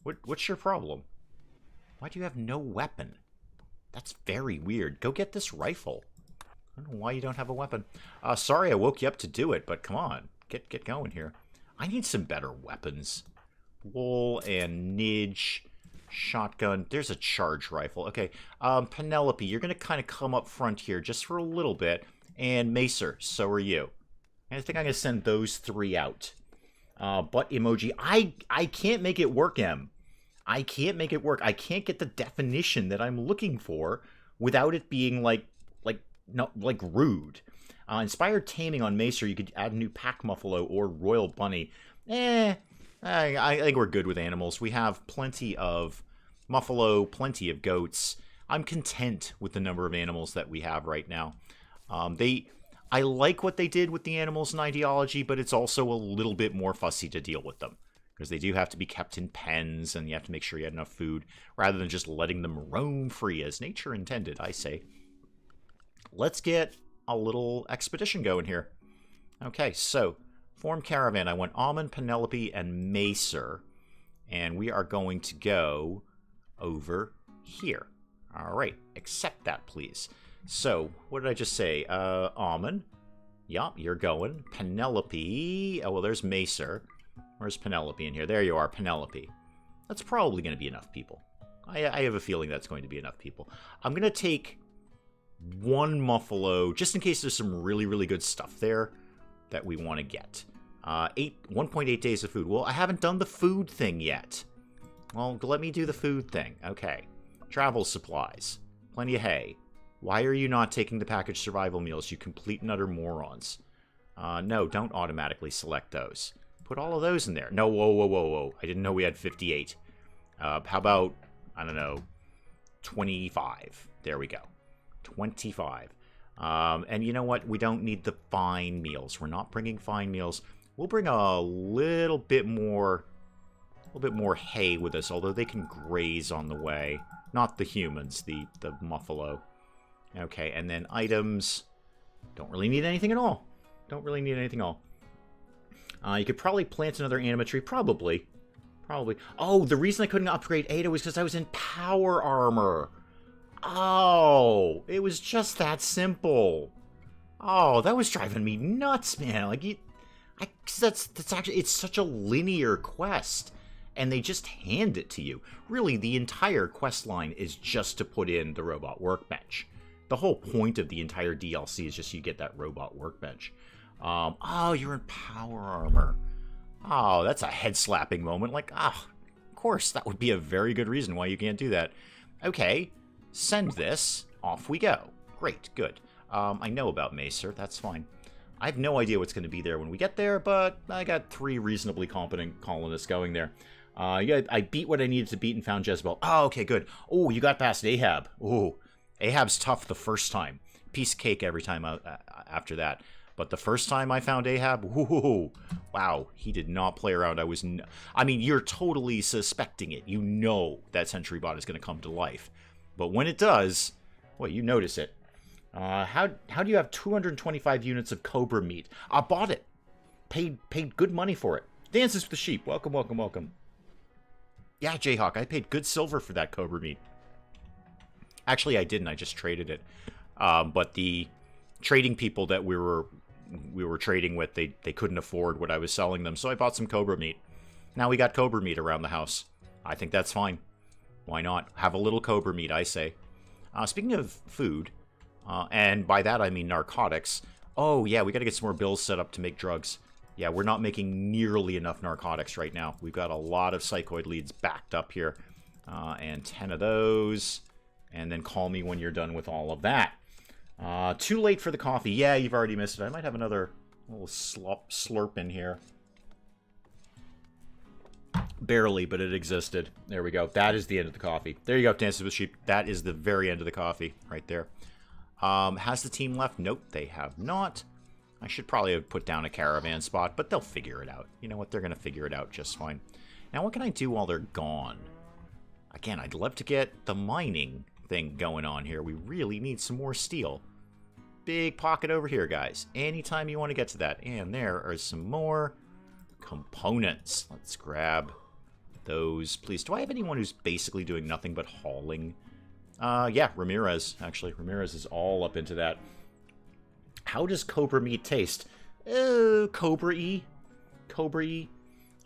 What's your problem? Why do you have no weapon? That's very weird. Go get this rifle. I don't know why you don't have a weapon. Sorry I woke you up to do it, but come on. Get going here. I need some better weapons. Wool and nidge. Shotgun. There's a charge rifle. Okay. Penelope, you're going to kind of come up front here just for a little bit. And Macer, so are you. I think I'm going to send those three out. Butt emoji. I can't make it work, Em. I can't make it work. I can't get the definition that I'm looking for without it being like rude. Inspired taming on Macer, you could add new pack muffalo or royal bunny. I think we're good with animals. We have plenty of muffalo, plenty of goats. I'm content with the number of animals that we have right now. I like what they did with the animals in Ideology, but it's also a little bit more fussy to deal with them. Because they do have to be kept in pens, and you have to make sure you have enough food, rather than just letting them roam free as nature intended, I say. Let's get a little expedition going here. Okay, so, form caravan. I want Almond, Penelope, and Macer. And we are going to go over here. Alright, accept that, please. So, what did I just say? Almond. Yup, you're going. Penelope. Oh, well, there's Macer. Where's Penelope in here? There you are, Penelope. That's probably going to be enough people. I have a feeling that's going to be enough people. I'm going to take one muffalo, just in case there's some really, really good stuff there that we want to get. 1.8 days of food. Well, I haven't done the food thing yet. Well, let me do the food thing. Okay. Travel supplies. Plenty of hay. Why are you not taking the packaged survival meals, you complete and utter morons? No, don't automatically select those. Put all of those in there. No, whoa. I didn't know we had 58. How about, I don't know, 25. There we go. 25. And you know what? We don't need the fine meals. We're not bringing fine meals. We'll bring a little bit more hay with us, although they can graze on the way. Not the humans, the muffalo. Okay, and then items. Don't really need anything at all. Don't really need anything at all. You could probably plant another anima tree. Probably. Oh, the reason I couldn't upgrade Ada was because I was in power armor. Oh, it was just that simple. Oh, that was driving me nuts, man. Like, that's actually, it's such a linear quest. And they just hand it to you. Really, the entire quest line is just to put in the robot workbench. The whole point of the entire DLC is just you get that robot workbench. Oh, you're in power armor. Oh, that's a head-slapping moment. Like, of course, that would be a very good reason why you can't do that. Okay, send this. Off we go. Great, good. I know about Macer. That's fine. I have no idea what's going to be there when we get there, but I got 3 reasonably competent colonists going there. Yeah, I beat what I needed to beat and found Jezebel. Oh, okay, good. Oh, you got past Ahab. Oh, Ahab's tough the first time. Piece of cake every time after that. But the first time I found Ahab, whoo, wow, he did not play around. I mean, you're totally suspecting it. You know that Sentry Bot is going to come to life. But when it does, well, you notice it. How do you have 225 units of Cobra meat? I bought it. Paid good money for it. Dances with the Sheep. Welcome, welcome, welcome. Yeah, Jayhawk, I paid good silver for that Cobra meat. Actually, I didn't. I just traded it. But the trading people that we were trading with, they couldn't afford what I was selling them, so I bought some Cobra meat. Now we got Cobra meat around the house. I think that's fine. Why not? Have a little Cobra meat, I say. Speaking of food, and by that I mean narcotics. Oh, yeah, we got to get some more bills set up to make drugs. Yeah, we're not making nearly enough narcotics right now. We've got a lot of psychoid leads backed up here. And 10 of those. And then call me when you're done with all of that. Too late for the coffee. Yeah, you've already missed it. I might have another little slurp in here. Barely, but it existed. There we go. That is the end of the coffee. There you go, Dances with Sheep. That is the very end of the coffee right there. Has the team left? Nope, they have not. I should probably have put down a caravan spot, but they'll figure it out. You know what? They're going to figure it out just fine. Now, what can I do while they're gone? Again, I'd love to get the mining thing going on here. We really need some more steel. big pocket over here, guys. Anytime you want to get to that. And there are some more components. Let's grab those, please. Do I have anyone who's basically doing nothing but hauling? Yeah, Ramirez. Actually, Ramirez is all up into that. How does cobra meat taste? Cobra-y. Cobra-y.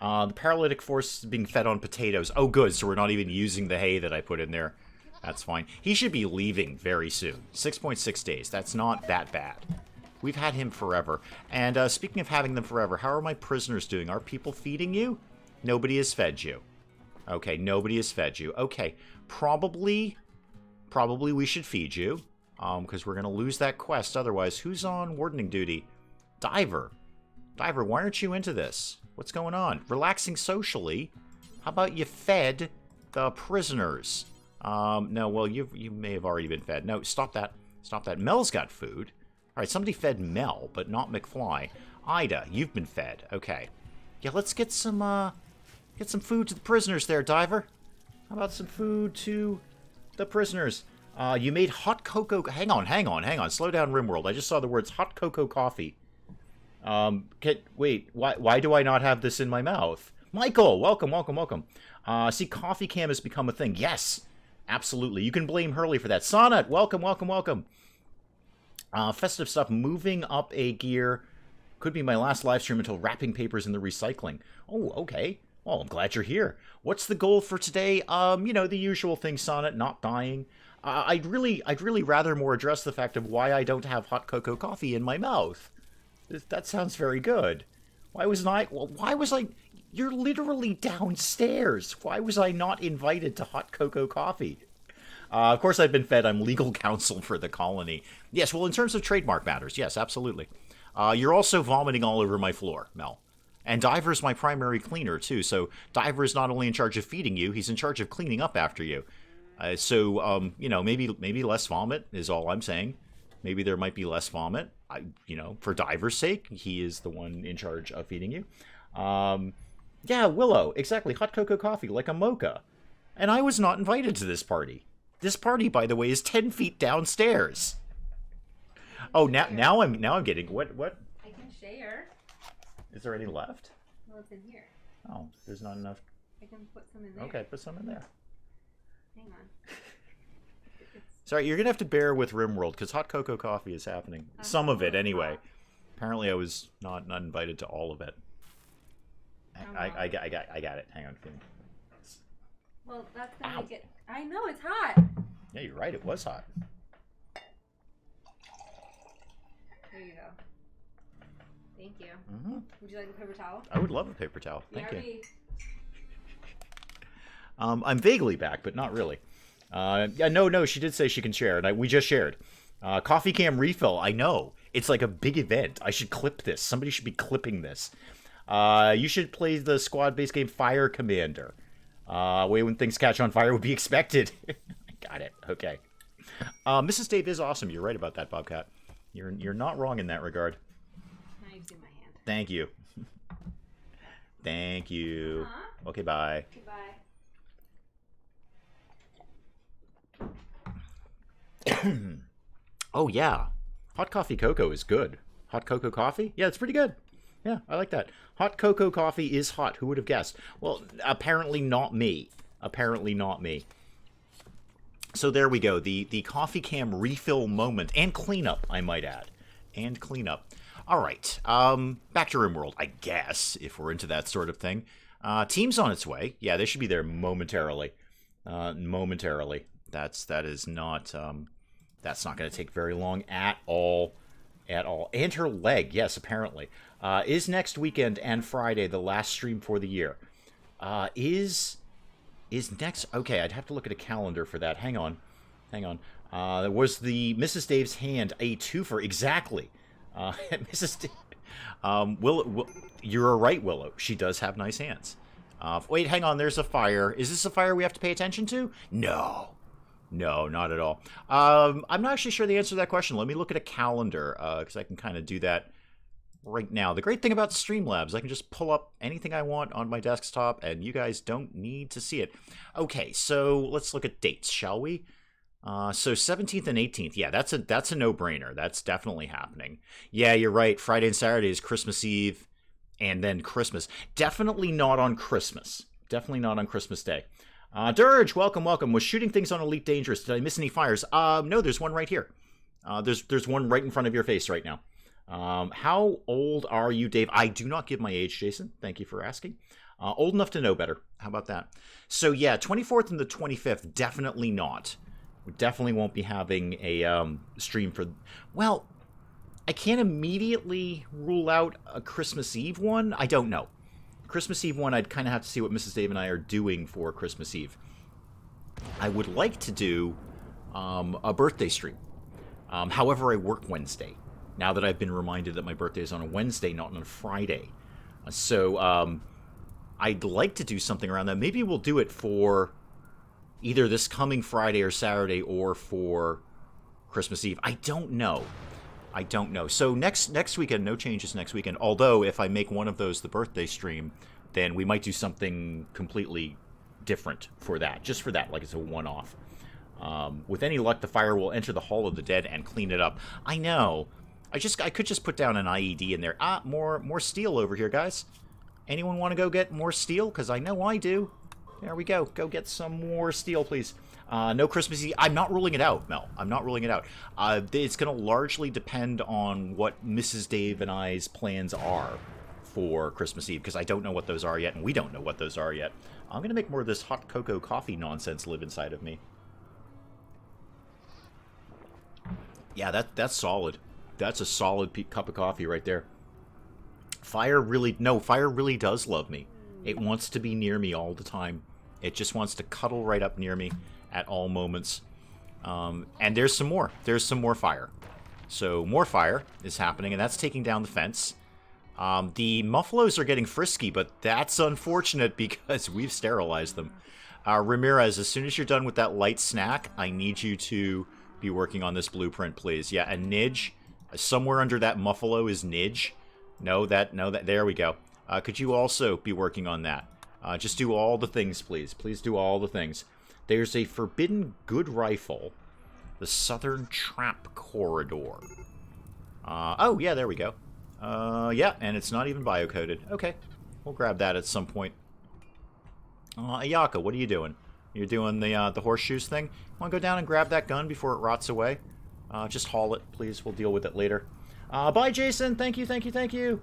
The paralytic force is being fed on potatoes. Oh, good, so we're not even using the hay that I put in there. That's fine. He should be leaving very soon. 6.6 days. That's not that bad. We've had him forever. And speaking of having them forever, how are my prisoners doing? Are people feeding you? Nobody has fed you. Okay, nobody has fed you. Okay, probably we should feed you. Because we're going to lose that quest otherwise. Who's on wardening duty? Diver. Diver, why aren't you into this? What's going on? Relaxing socially? How about you fed the prisoners? No, well, you may have already been fed. No, stop that. Stop that. Mel's got food. All right, somebody fed Mel, but not McFly. Ida, you've been fed. Okay. Yeah, let's get some food to the prisoners there, Diver. How about some food to the prisoners? You made hot cocoa... Hang on. Slow down, RimWorld. I just saw the words hot cocoa coffee. Wait, why do I not have this in my mouth? Michael, welcome. See, CoffeeCam has become a thing. Yes, absolutely. You can blame Hurley for that. Sonnet, welcome. Festive stuff, moving up a gear. Could be my last live stream until wrapping papers in the recycling. Oh, okay. Well, I'm glad you're here. What's the goal for today? You know, the usual thing, Sonnet, not dying. I'd really rather more address the fact of why I don't have hot cocoa coffee in my mouth. That sounds very good. Why was I... You're literally downstairs. Why was I not invited to hot cocoa coffee? Of course I've been fed. I'm legal counsel for the colony. Yes, well, in terms of trademark matters, yes, absolutely. You're also vomiting all over my floor, Mel. And Diver's my primary cleaner, too. So Diver is not only in charge of feeding you, he's in charge of cleaning up after you. You know, maybe less vomit is all I'm saying. Maybe there might be less vomit. You know, for Diver's sake, he is the one in charge of feeding you. Yeah, Willow, exactly. Hot cocoa coffee, like a mocha. And I was not invited to this party. This party, by the way, is 10 feet downstairs. Oh, now I'm getting what? I can share. Is there any left? Well, it's in here. Oh, there's not enough. I can put some in there. Okay, put some in there. Hang on. Sorry, you're going to have to bear with RimWorld, because hot cocoa coffee is happening. Some of it, anyway. Apparently I was not invited to all of it. I got it. Hang on. Well, that's going to make it... I know, it's hot. Yeah, you're right. It was hot. There you go. Thank you. Mm-hmm. Would you like a paper towel? I would love a paper towel. Thank you. BRB. I'm vaguely back, but not really. Yeah, no, she did say she can share, and we just shared. CoffeeCam refill, I know. It's like a big event. I should clip this. Somebody should be clipping this. You should play the squad-based game Fire Commander. Way when things catch on fire would be expected. Got it. Okay. Mrs. Dave is awesome. You're right about that, Bobcat. You're not wrong in that regard. Now you see my hand. Thank you. Thank you. Uh-huh. Okay, bye. Goodbye. Oh, yeah. Hot coffee cocoa is good. Hot cocoa coffee? Yeah, it's pretty good. Yeah, I like that. Hot cocoa coffee is hot. Who would have guessed? Well, apparently not me. Apparently not me. So there we go. The CoffeeCam refill moment. And cleanup, I might add. And cleanup. All right. Back to RimWorld, I guess, if we're into that sort of thing. Team's on its way. Yeah, they should be there momentarily. Momentarily. That's not going to take very long at all. At all. And her leg, yes, apparently. Is next weekend and Friday the last stream for the year? Is next... Okay, I'd have to look at a calendar for that. Hang on. There was the Mrs. Dave's hand, a twofer. Exactly. Mrs. Dave... you're right, Willow. She does have nice hands. Wait, hang on. There's a fire. Is this a fire we have to pay attention to? No. No, not at all. I'm not actually sure the answer to that question. Let me look at a calendar, because I can kind of do that right now. The great thing about Streamlabs, I can just pull up anything I want on my desktop, and you guys don't need to see it. Okay, so let's look at dates, shall we? So 17th and 18th, yeah, that's a no-brainer. That's definitely happening. Yeah, you're right. Friday and Saturday is Christmas Eve, and then Christmas. Definitely not on Christmas. Definitely not on Christmas Day. Dirge, welcome, welcome. Was shooting things on Elite dangerous? Did I miss any fires? No, there's one right here. There's one right in front of your face right now. How old are you, Dave? I do not give my age, Jason. Thank you for asking. Old enough to know better. How about that? So yeah, 24th and the 25th, definitely not. We definitely won't be having a stream for... Well, I can't immediately rule out a Christmas Eve one. I don't know. Christmas Eve one, I'd kind of have to see what Mrs. Dave and I are doing for Christmas Eve. I would like to do a birthday stream. However, I work Wednesday. Now that I've been reminded that my birthday is on a Wednesday, not on a Friday. So I'd like to do something around that. Maybe we'll do it for either this coming Friday or Saturday or for Christmas Eve. I don't know. So next weekend, no changes next weekend. Although, if I make one of those the birthday stream, then we might do something completely different for that. Just for that, like it's a one-off. With any luck, the fire will enter the Hall of the Dead and clean it up. I know. I could just put down an IED in there. More steel over here, guys. Anyone want to go get more steel? Because I know I do. There we go. Go get some more steel, please. No Christmas Eve. I'm not ruling it out, Mel. I'm not ruling it out. It's going to largely depend on what Mrs. Dave and I's plans are for Christmas Eve, because I don't know what those are yet, and we don't know what those are yet. I'm going to make more of this hot cocoa coffee nonsense live inside of me. Yeah, that's solid. That's a solid cup of coffee right there. Fire really does love me. It wants to be near me all the time. It just wants to cuddle right up near me at all moments. And there's some more. There's some more fire. So more fire is happening, and that's taking down the fence. The Muffalos are getting frisky, but that's unfortunate because we've sterilized them. Ramirez, as soon as you're done with that light snack, I need you to be working on this blueprint, please. Yeah, and Nidge, somewhere under that Muffalo is Nidge. No, there we go. Could you also be working on that? Just do all the things, please. Please do all the things. There's a forbidden good rifle. The Southern Trap Corridor. Oh, yeah, there we go. Yeah, and it's not even biocoded. Okay, we'll grab that at some point. Ayaka, what are you doing? You're doing the horseshoes thing? Want to go down and grab that gun before it rots away? Just haul it, please. We'll deal with it later. Bye, Jason. Thank you, thank you, thank you.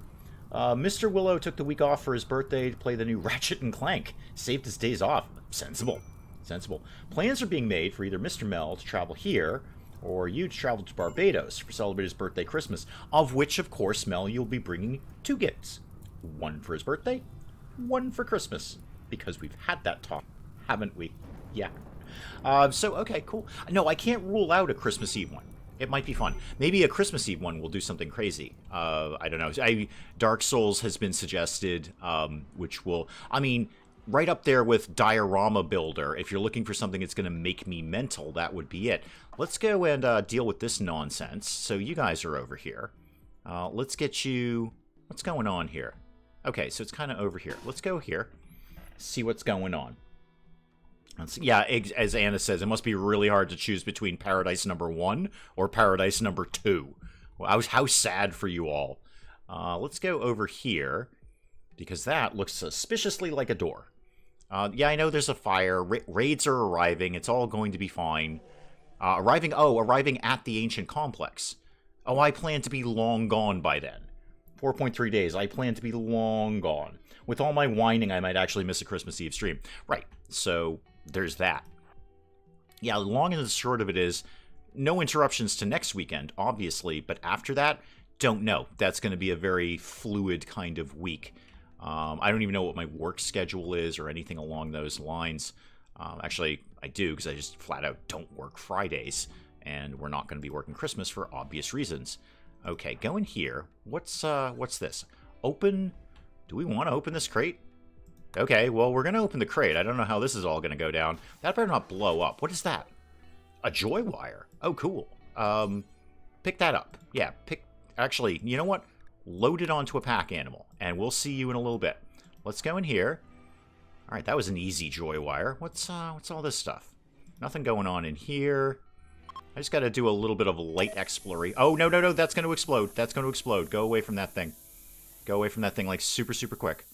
Mr. Willow took the week off for his birthday to play the new Ratchet and Clank. Saved his days off. Sensible. Sensible. Plans are being made for either Mr. Mel to travel here or you to travel to Barbados for celebrate his birthday Christmas, of which, of course, Mel, you'll be bringing 2 gifts. One for his birthday, one for Christmas. Because we've had that talk, haven't we? Yeah. So, okay, cool. No, I can't rule out a Christmas Eve one. It might be fun. Maybe a Christmas Eve one will do something crazy. I don't know. Dark Souls has been suggested, which will... I mean, right up there with Diorama Builder. If you're looking for something that's going to make me mental, that would be it. Let's go and deal with this nonsense. So you guys are over here. Let's get you... What's going on here? Okay, so it's kind of over here. Let's go here. See what's going on. Yeah, as Anna says, it must be really hard to choose between Paradise number 1 or Paradise number 2. Well, how sad for you all. Let's go over here, because that looks suspiciously like a door. Yeah, I know there's a fire. Raids are arriving. It's all going to be fine. Arriving at the ancient complex. Oh, I plan to be long gone by then. 4.3 days. I plan to be long gone. With all my whining, I might actually miss a Christmas Eve stream. Right, so... there's that. Yeah, the long and the short of it is, no interruptions to next weekend, obviously, but after that, don't know. That's going to be a very fluid kind of week. I don't even know what my work schedule is or anything along those lines. Actually, I do, because I just flat out don't work Fridays, and we're not going to be working Christmas for obvious reasons. Okay, go in here. What's this? Open... Do we want to open this crate? Okay, well, we're going to open the crate. I don't know how this is all going to go down. That better not blow up. What is that? A joy wire. Oh, cool. Pick that up. Yeah, Actually, you know what? Load it onto a pack animal, and we'll see you in a little bit. Let's go in here. All right, that was an easy joy wire. What's all this stuff? Nothing going on in here. I just got to do a little bit of light exploration. Oh, no, no, no. That's going to explode. That's going to explode. Go away from that thing. Go away from that thing, like, super, super quick.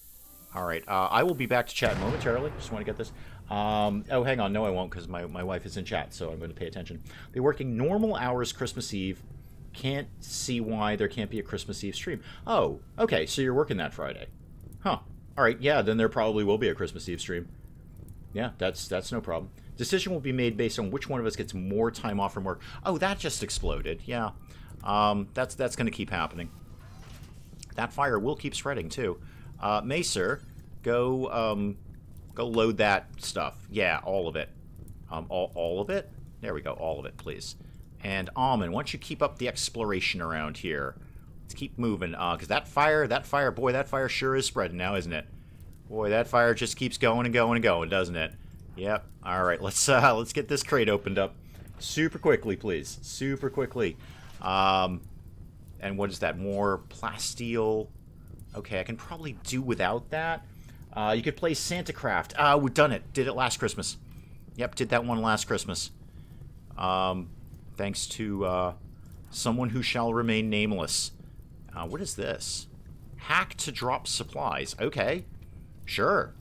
All right. I will be back to chat momentarily. Just want to get this. Oh, hang on. No, I won't, because my wife is in chat, so I'm going to pay attention. They're working normal hours Christmas Eve. Can't see why there can't be a Christmas Eve stream. Oh, okay. So you're working that Friday. Huh. All right. Yeah, then there probably will be a Christmas Eve stream. Yeah, that's no problem. Decision will be made based on which one of us gets more time off from work. Oh, that just exploded. Yeah. That's going to keep happening. That fire will keep spreading, too. Macer, go load that stuff. Yeah, all of it. All of it? There we go, all of it, please. And Almond, why don't you keep up the exploration around here? Let's keep moving, because that fire, boy, that fire sure is spreading now, isn't it? Boy, that fire just keeps going and going and going, doesn't it? Yep. All right, let's get this crate opened up super quickly, please. Super quickly. And what is that? More plasteel. Okay, I can probably do without that. You could play Santa Craft. We've done it. Did it last Christmas. Yep, did that one last Christmas. Thanks to someone who shall remain nameless. What is this? Hack to drop supplies. Okay. Sure.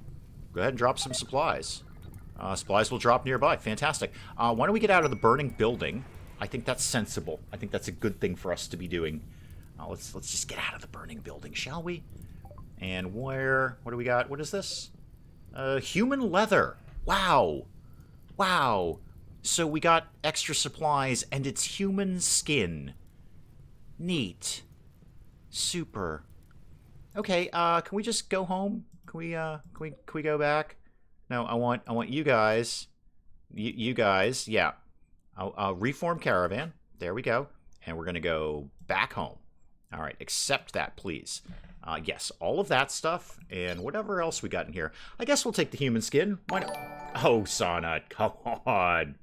Go ahead and drop some supplies. Supplies will drop nearby. Fantastic. Why don't we get out of the burning building? I think that's sensible. I think that's a good thing for us to be doing. Let's just get out of the burning building, shall we? And what do we got? What is this? Human leather. Wow. Wow. So we got extra supplies, and it's human skin. Neat. Super. Okay, can we just go home? Can we go back? No, I want you guys. You guys, yeah. I'll reform caravan. There we go. And we're gonna go back home. All right, accept that, please. Yes, all of that stuff and whatever else we got in here. I guess we'll take the human skin. Why not? Oh, Sana, come on.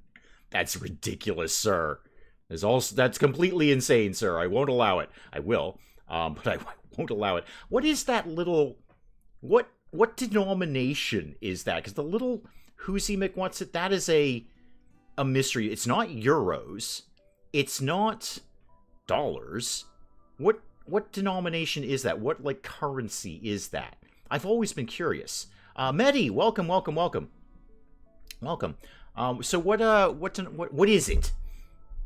That's ridiculous, sir. That's completely insane, sir. I won't allow it. I will, but I won't allow it. What is that little... What denomination is that? Because the little Whoosy McWhatsit, that is a mystery. It's not euros. It's not dollars. What denomination is that? What, like, currency is that? I've always been curious. Medi, welcome, welcome, welcome. Welcome. So what is it?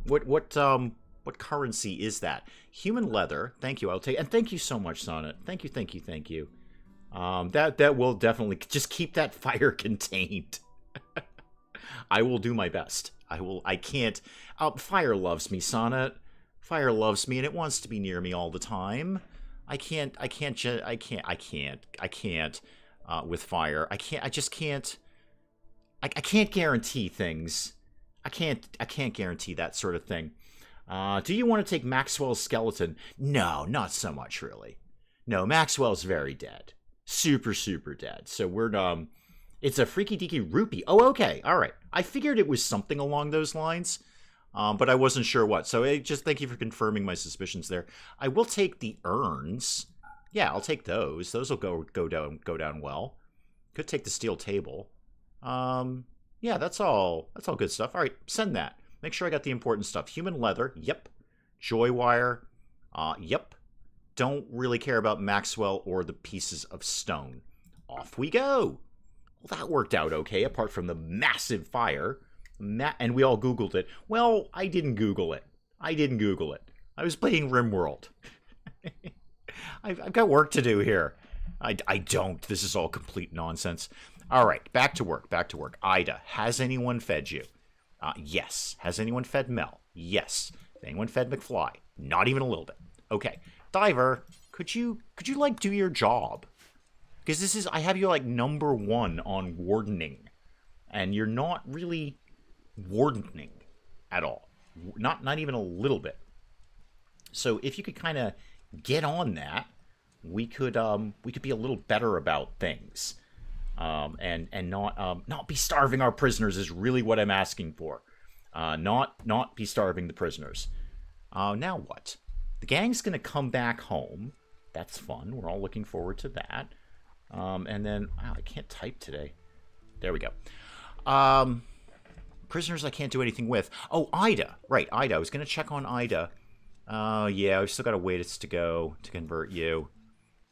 What currency is that? Human leather. Thank you. I'll take, and thank you so much, Sonnet. Thank you, thank you, thank you. That will definitely just keep that fire contained. I will do my best. I can't. Fire loves me, Sonnet. Fire loves me, and it wants to be near me all the time. I can't with fire. I just can't. I can't guarantee things. I can't guarantee that sort of thing. Do you want to take Maxwell's skeleton? No, not so much, really. No, Maxwell's very dead. Super, super dead. So we're, it's a freaky deaky rupee. Oh, okay. All right. I figured it was something along those lines, but I wasn't sure what. So just thank you for confirming my suspicions there. I will take the urns. Yeah, I'll take those. Those will go down well. Could take the steel table. Yeah, that's all good stuff. All right, send that. Make sure I got the important stuff. Human leather. Yep. Joy wire. Yep. Don't really care about Maxwell or the pieces of stone. Off we go. Well, that worked out okay, apart from the massive fire. And we all Googled it. Well, I didn't Google it. I was playing RimWorld. I've got work to do here. I don't. This is all complete nonsense. All right, back to work. Ida, has anyone fed you? Yes. Has anyone fed Mel? Yes. Has anyone fed McFly? Not even a little bit. Okay. Diver, could you like do your job? Because I have you like number 1 on wardening, and you're not really wardening at all. Not even a little bit. So if you could kind of get on that, we could be a little better about things. And not be starving our prisoners is really what I'm asking for. Not be starving the prisoners. Now what? The gang's gonna come back home. That's fun. We're all looking forward to that. And then, wow, I can't type today. There we go. Prisoners I can't do anything with. Oh, Ida. Right, Ida. I was going to check on Ida. Yeah, we've still got a ways to go to convert you.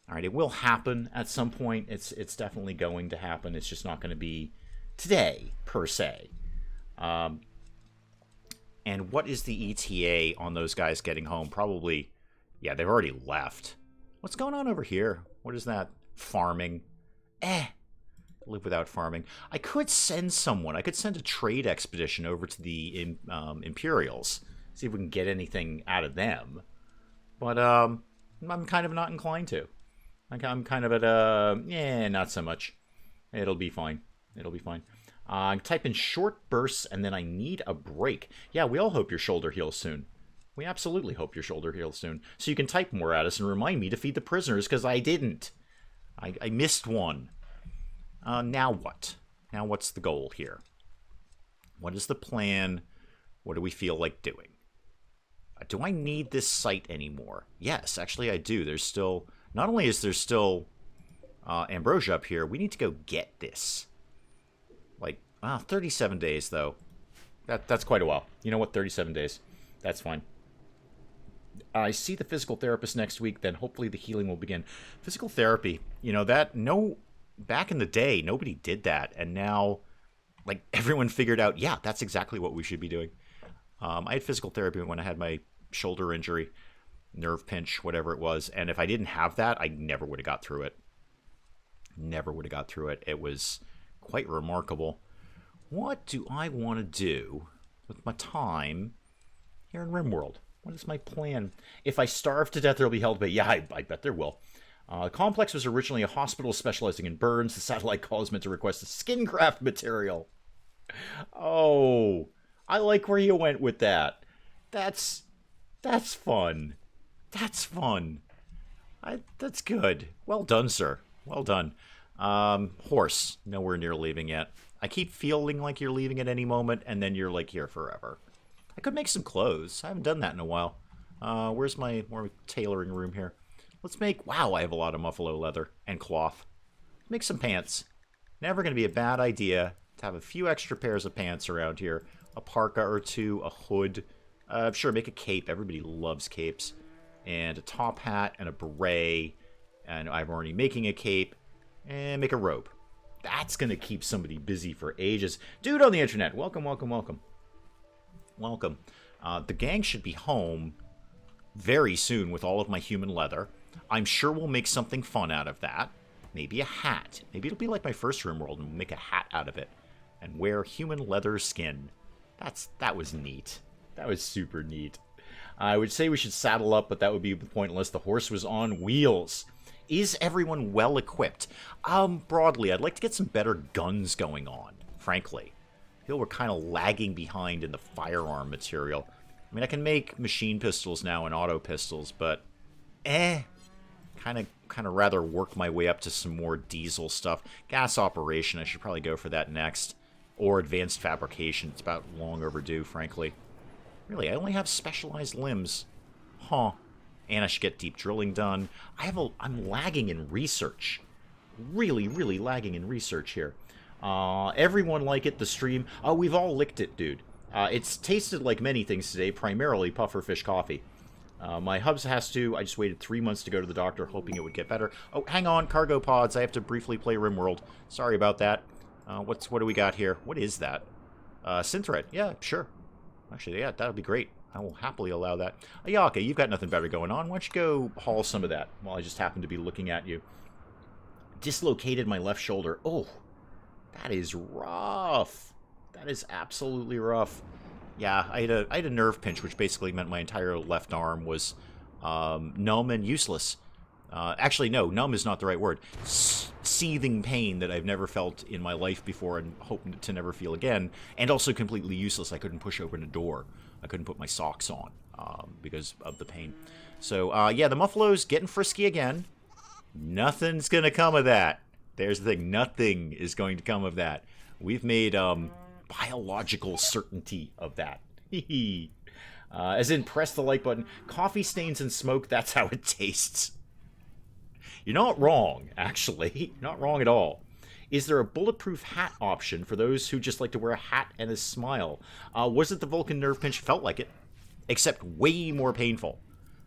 All right, it will happen at some point. It's definitely going to happen. It's just not going to be today, per se. And what is the ETA on those guys getting home? Probably, yeah, they've already left. What's going on over here? What is that? Farming. Live without farming. I could send someone. I could send a trade expedition over to the Imperials. See if we can get anything out of them. But I'm kind of not inclined to. I'm kind of at not so much. It'll be fine. It'll be fine. I'm typing short bursts, and then I need a break. Yeah, we all hope your shoulder heals soon. We absolutely hope your shoulder heals soon. So you can type more at us and remind me to feed the prisoners, because I didn't. I missed one. Now what? Now what's the goal here? What is the plan? What do we feel like doing? Do I need this site anymore? Yes, actually I do. There's still... Not only is there still ambrosia up here, we need to go get this. Like, 37 days, though. That's quite a while. You know what? 37 days. That's fine. I see the physical therapist next week, then hopefully the healing will begin. Physical therapy, back in the day, nobody did that, and now, like, everyone figured out, yeah, that's exactly what we should be doing. I had physical therapy when I had my shoulder injury, nerve pinch, whatever it was, and if I didn't have that, I never would have got through it. Never would have got through it. It was quite remarkable. What do I want to do with my time here in RimWorld? What is my plan? If I starve to death, there'll be hell to pay. Yeah, I bet there will. The complex was originally a hospital specializing in burns. The satellite call is meant to request a skin graft material. Oh, I like where you went with that. That's fun. That's fun. That's good. Well done, sir. Well done. Horse. Nowhere near leaving yet. I keep feeling like you're leaving at any moment, and then you're, like, here forever. I could make some clothes. I haven't done that in a while. Where's my tailoring room here? Let's make... Wow, I have a lot of buffalo leather and cloth. Make some pants. Never going to be a bad idea to have a few extra pairs of pants around here. A parka or two, a hood. Sure, make a cape. Everybody loves capes. And a top hat and a beret. And I'm already making a cape. And make a robe. That's going to keep somebody busy for ages. Dude on the internet, welcome, welcome, welcome. Welcome. The gang should be home very soon with all of my human leather. I'm sure we'll make something fun out of that. Maybe a hat. Maybe it'll be like my first RimWorld and we'll make a hat out of it. And wear human leather skin. That was neat. That was super neat. I would say we should saddle up, but that would be pointless. The horse was on wheels. Is everyone well equipped? Broadly, I'd like to get some better guns going on, frankly. I feel we're kind of lagging behind in the firearm material. I mean, I can make machine pistols now and auto pistols, but kind of rather work my way up to some more diesel stuff. Gas operation, I should probably go for that next. Or advanced fabrication. It's about long overdue, frankly. Really, I only have specialized limbs. Huh. And I should get deep drilling done. I'm lagging in research. Really, really lagging in research here. Everyone like it, the stream. Oh, we've all licked it, dude. It's tasted like many things today, primarily pufferfish coffee. My hubs has to. I just waited 3 months to go to the doctor, hoping it would get better. Oh, hang on, cargo pods. I have to briefly play RimWorld. Sorry about that. What do we got here? What is that? Synthread. Yeah, sure. Actually, yeah, that'll be great. I will happily allow that. Ayaka, you've got nothing better going on. Why don't you go haul some of that while I just happen to be looking at you. Dislocated my left shoulder. Oh, that is rough. That is absolutely rough. Yeah, I had a nerve pinch, which basically meant my entire left arm was numb and useless. Actually, no, numb is not the right word. Seething pain that I've never felt in my life before and hope to never feel again. And also completely useless. I couldn't push open a door. I couldn't put my socks on because of the pain. So, yeah, the Muffalo's getting frisky again. Nothing's going to come of that. There's the thing. Nothing is going to come of that. We've made biological certainty of that. As in, press the like button. Coffee stains and smoke, that's how it tastes. You're not wrong, actually. You're not wrong at all. Is there a bulletproof hat option for those who just like to wear a hat and a smile? Was it the Vulcan nerve pinch? Felt like it, except way more painful.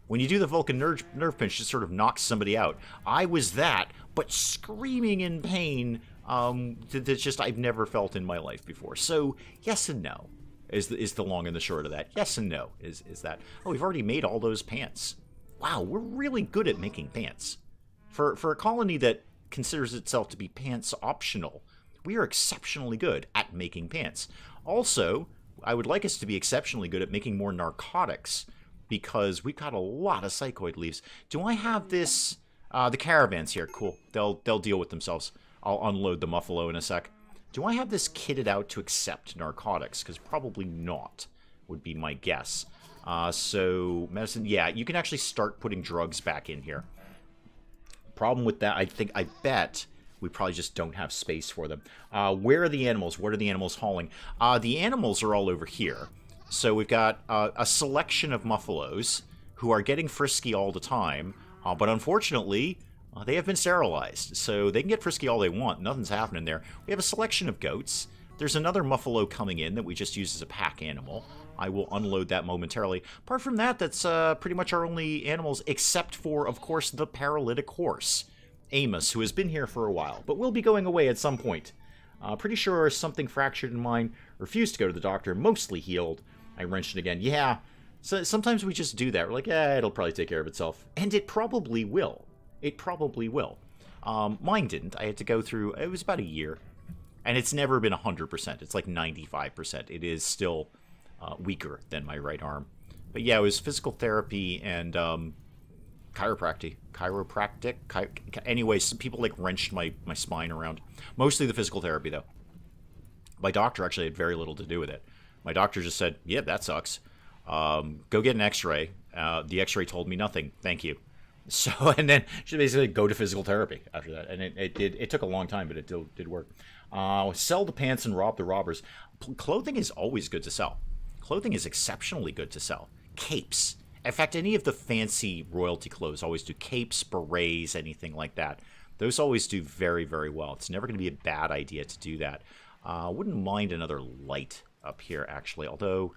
When you do the Vulcan nerve pinch, it sort of knocks somebody out. I was that, but screaming in pain that's just I've never felt in my life before. So yes and no is the long and the short of that. Yes and no is that. Oh, we've already made all those pants. Wow, we're really good at making pants. For a colony that considers itself to be pants optional, we are exceptionally good at making pants. Also, I would like us to be exceptionally good at making more narcotics, because we've got a lot of psychoid leaves. Do I have this? The caravans here. Cool. They'll deal with themselves. I'll unload the Muffalo in a sec. Do I have this kitted out to accept narcotics? Because probably not, would be my guess. So, medicine. Yeah, you can actually start putting drugs back in here. Problem with that, I bet we probably just don't have space for them. Where are the animals? What are the animals hauling? The animals are all over here. So we've got a selection of Muffalos who are getting frisky all the time, but unfortunately, they have been sterilized. So they can get frisky all they want. Nothing's happening there. We have a selection of goats. There's another Muffalo coming in that we just use as a pack animal. I will unload that momentarily. Apart from that, that's pretty much our only animals, except for, of course, the paralytic horse, Amos, who has been here for a while, but will be going away at some point. Pretty sure something fractured in mine. Refused to go to the doctor. Mostly healed. I wrenched it again. Yeah, so sometimes we just do that. We're like, it'll probably take care of itself. And it probably will. It probably will. Mine didn't. I had to go through, it was about a year. And it's never been 100%. It's like 95%. It is still weaker than my right arm. But yeah, it was physical therapy and chiropractic. Anyways, people like wrenched my spine around. Mostly the physical therapy, though. My doctor actually had very little to do with it. My doctor just said, yeah, that sucks. Go get an x-ray. The x-ray told me nothing. Thank you. So, and then she basically go to physical therapy after that. And it took a long time, but it did work. Sell the pants and rob the robbers. Clothing is always good to sell. Clothing is exceptionally good to sell. Capes. In fact, any of the fancy royalty clothes always do. Capes, berets, anything like that. Those always do very, very well. It's never going to be a bad idea to do that. Wouldn't mind another light up here, actually. Although,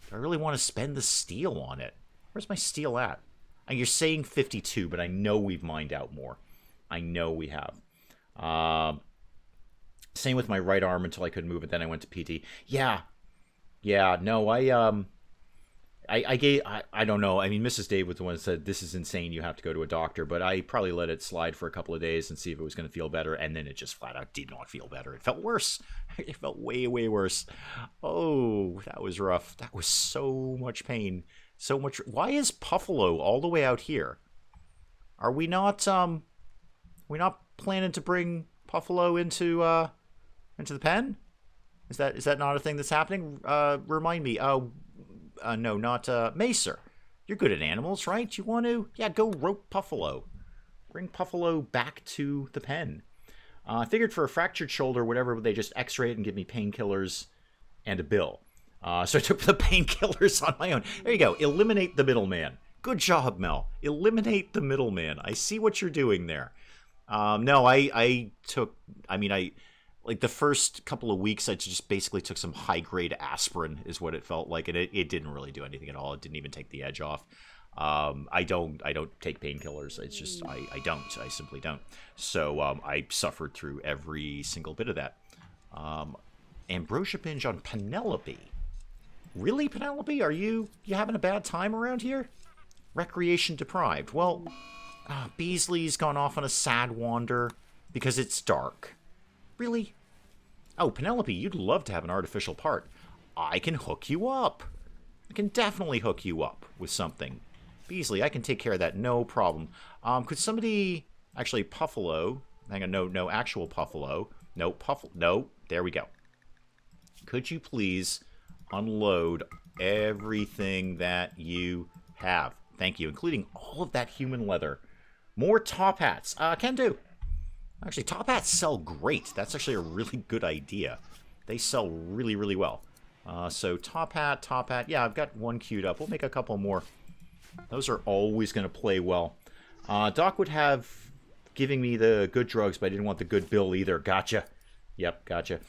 do I really want to spend the steel on it? Where's my steel at? You're saying 52, but I know we've mined out more. I know we have. Same with my right arm until I couldn't move it. Then I went to PT. Yeah. No, I don't know. I mean, Mrs. Dave was the one that said, this is insane, you have to go to a doctor. But I probably let it slide for a couple of days and see if it was going to feel better. And then it just flat out did not feel better. It felt worse. It felt way, way worse. Oh, that was rough. That was so much pain. So much. Why is Puffalo all the way out here? Are we not planning to bring Puffalo into the pen? Is that not a thing that's happening? Remind me. No, not Macer. You're good at animals, right? You want to? Yeah, go rope Puffalo. Bring Puffalo back to the pen. I figured for a fractured shoulder, whatever, they just x-ray it and give me painkillers and a bill. So I took the painkillers on my own. There you go. Eliminate the middleman. Good job, Mel. Eliminate the middleman. I see what you're doing there. No, I took... I mean, like the first couple of weeks, I just basically took some high-grade aspirin, is what it felt like, and it didn't really do anything at all. It didn't even take the edge off. I don't take painkillers. It's just I don't. I simply don't. So I suffered through every single bit of that. Ambrosia binge on Penelope. Really, Penelope? Are you having a bad time around here? Recreation deprived. Well, Beasley's gone off on a sad wander because it's dark. Really? Oh, Penelope, you'd love to have an artificial part. I can hook you up. I can definitely hook you up with something. Beasley, I can take care of that, no problem. Could somebody... Actually, Puffalo... Hang on, no, actual Puffalo. No, no, there we go. Could you please unload everything that you have? Thank you, including all of that human leather. More top hats. Can do. Actually, top hats sell great. That's actually a really good idea. They sell really, really well. So top hat. Yeah, I've got one queued up. We'll make a couple more. Those are always going to play well. Doc would have giving me the good drugs, but I didn't want the good bill either. Gotcha. Yep, gotcha.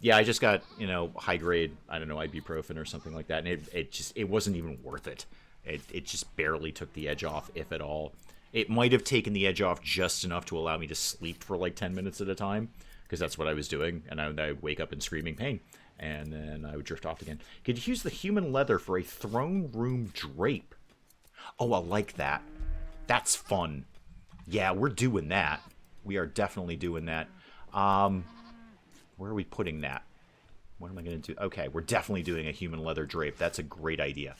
Yeah, I just got, you know, high grade, I don't know, ibuprofen or something like that, and it wasn't even worth it. It just barely took the edge off, if at all. It might have taken the edge off just enough to allow me to sleep for like 10 minutes at a time, because that's what I was doing, and I would wake up in screaming pain, and then I would drift off again. Could you use the human leather for a throne room drape? Oh, I like that. That's fun. Yeah, we're doing that. We are definitely doing that. Where are we putting that? What am I going to do? Okay, we're definitely doing a human leather drape. That's a great idea.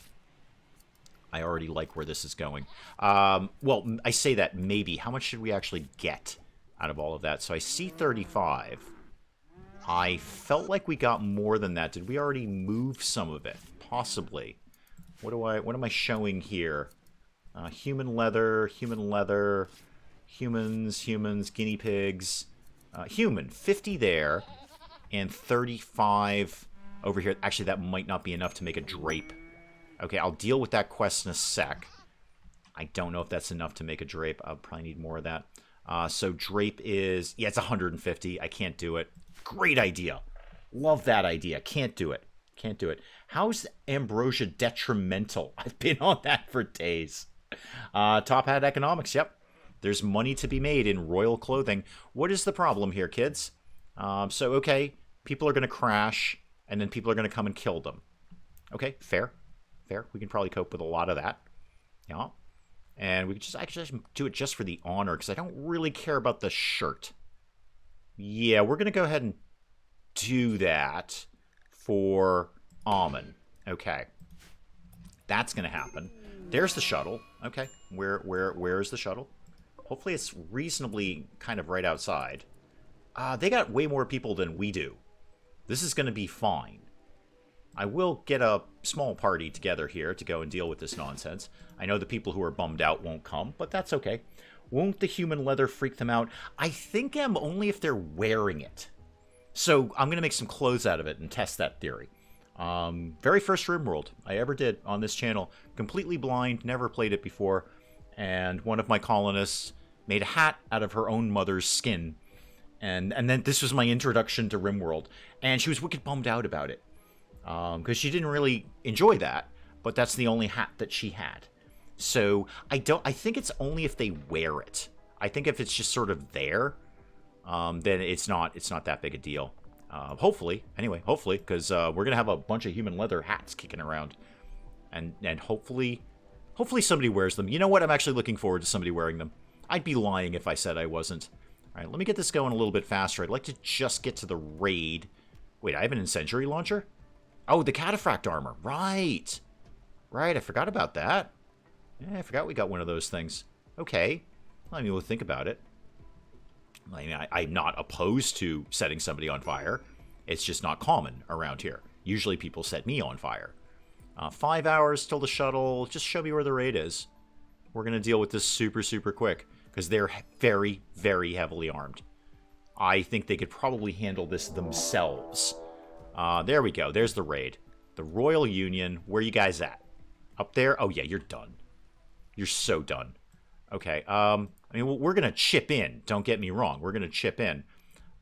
I already like where this is going. Well, I say that maybe. How much should we actually get out of all of that? So I see 35. I felt like we got more than that. Did we already move some of it? Possibly. What am I showing here? Human leather, humans, guinea pigs. Human, 50 there, and 35 over here. Actually, that might not be enough to make a drape. Okay, I'll deal with that quest in a sec. I don't know if that's enough to make a drape. I'll probably need more of that. So drape is... Yeah, it's 150. I can't do it. Great idea. Love that idea. Can't do it. Can't do it. How's ambrosia detrimental? I've been on that for days. Top hat economics. Yep. There's money to be made in royal clothing. What is the problem here, kids? So, okay, people are going to crash, and then people are going to come and kill them. Okay, fair. Fair. We can probably cope with a lot of that. Yeah. And we could just actually do it just for the honor, because I don't really care about the shirt. Yeah, we're going to go ahead and do that for Almond. Okay. That's going to happen. There's the shuttle. Okay. Where is the shuttle? Hopefully it's reasonably kind of right outside. They got way more people than we do. This is going to be fine. I will get a small party together here to go and deal with this nonsense. I know the people who are bummed out won't come, but that's okay. Won't the human leather freak them out? I think only if they're wearing it. So I'm going to make some clothes out of it and test that theory. Very first RimWorld I ever did on this channel. Completely blind, never played it before. And one of my colonists made a hat out of her own mother's skin. And then this was my introduction to RimWorld. And she was wicked bummed out about it. Because she didn't really enjoy that. But that's the only hat that she had. So I think it's only if they wear it. I think if it's just sort of there, then it's not that big a deal. Hopefully, because we're going to have a bunch of human leather hats kicking around. And hopefully somebody wears them. You know what? I'm actually looking forward to somebody wearing them. I'd be lying if I said I wasn't. All right, let me get this going a little bit faster. I'd like to just get to the raid. Wait, I have an incendiary launcher? Oh, the cataphract armor. Right. Right, I forgot about that. Yeah, I forgot we got one of those things. Okay. I mean, we'll think about it. I mean, I'm not opposed to setting somebody on fire. It's just not common around here. Usually people set me on fire. 5 hours till the shuttle. Just show me where the raid is. We're going to deal with this super, super quick. Because they're very, very heavily armed. I think they could probably handle this themselves. There we go. There's the raid. The Royal Union. Where you guys at? Up there? Oh, yeah, you're done. You're so done. Okay. I mean, we're going to chip in. Don't get me wrong. We're going to chip in.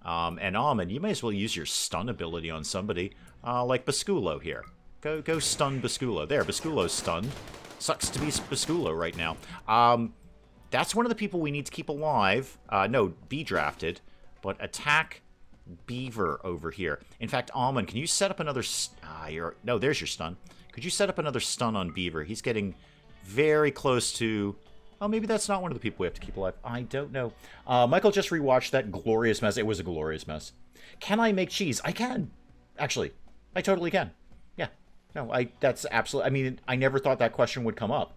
And Almond, you may as well use your stun ability on somebody. Like Basculo here. Go stun Basculo. There, Basculo's stunned. Sucks to be Basculo right now. That's one of the people we need to keep alive. No, be drafted. But attack Beaver over here. In fact, Almond, can you set up another... No, there's your stun. Could you set up another stun on Beaver? He's getting very close to... Oh, maybe that's not one of the people we have to keep alive. I don't know. Michael just rewatched that glorious mess. It was a glorious mess. Can I make cheese? I can. Actually, I totally can. Yeah. No, that's absolutely... I mean, I never thought that question would come up.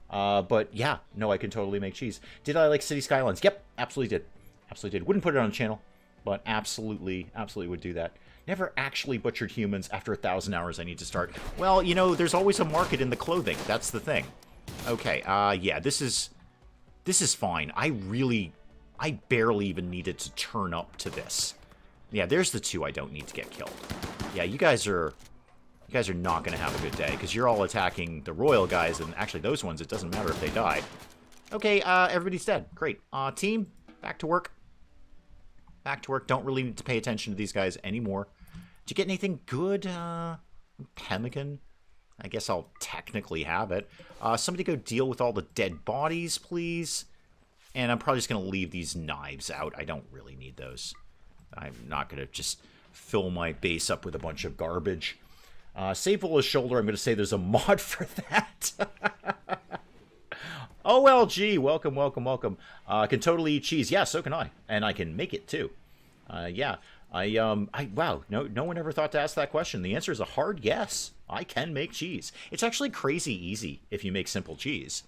But yeah, no, I can totally make cheese. Did I like City Skylines? Yep, absolutely did. Absolutely did. Wouldn't put it on the channel, but absolutely would do that. Never actually butchered humans. After 1,000 hours, I need to start. Well, you know, there's always a market in the clothing. That's the thing. Okay, yeah, this is fine. I barely even needed to turn up to this. Yeah, there's the two I don't need to get killed. Yeah, you guys are not going to have a good day, because you're all attacking the royal guys, and actually those ones, it doesn't matter if they die. Okay, everybody's dead. Great. Team, Back to work. Back to work. Don't really need to pay attention to these guys anymore. Did you get anything good? Pemmican? I guess I'll technically have it. Somebody go deal with all the dead bodies, please. And I'm probably just going to leave these knives out. I don't really need those. I'm not going to just fill my base up with a bunch of garbage. Save Vola's shoulder. I'm going to say there's a mod for that. OLG, welcome, welcome, welcome. Can totally eat cheese. Yeah, so can I. And I can make it, too. Yeah. Wow, no one ever thought to ask that question. The answer is a hard yes. I can make cheese. It's actually crazy easy if you make simple cheese.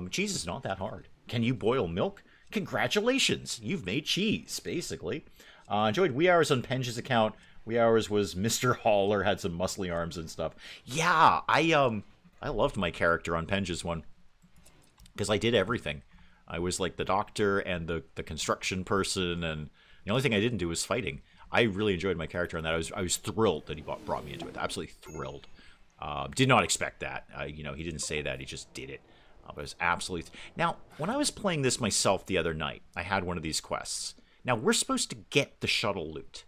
Cheese is not that hard. Can you boil milk? Congratulations, you've made cheese, basically. Enjoyed Wee Hours on Penge's account. Wee Hours was Mr. Hauler, had some muscly arms and stuff. Yeah, I loved my character on Penge's one. Because I did everything. I was like the doctor and the construction person, and the only thing I didn't do was fighting. I really enjoyed my character on that. I was thrilled that he brought me into it. Absolutely thrilled. Did not expect that. He didn't say that. He just did it. But it was absolutely... Now, when I was playing this myself the other night, I had one of these quests. Now, we're supposed to get the shuttle loot.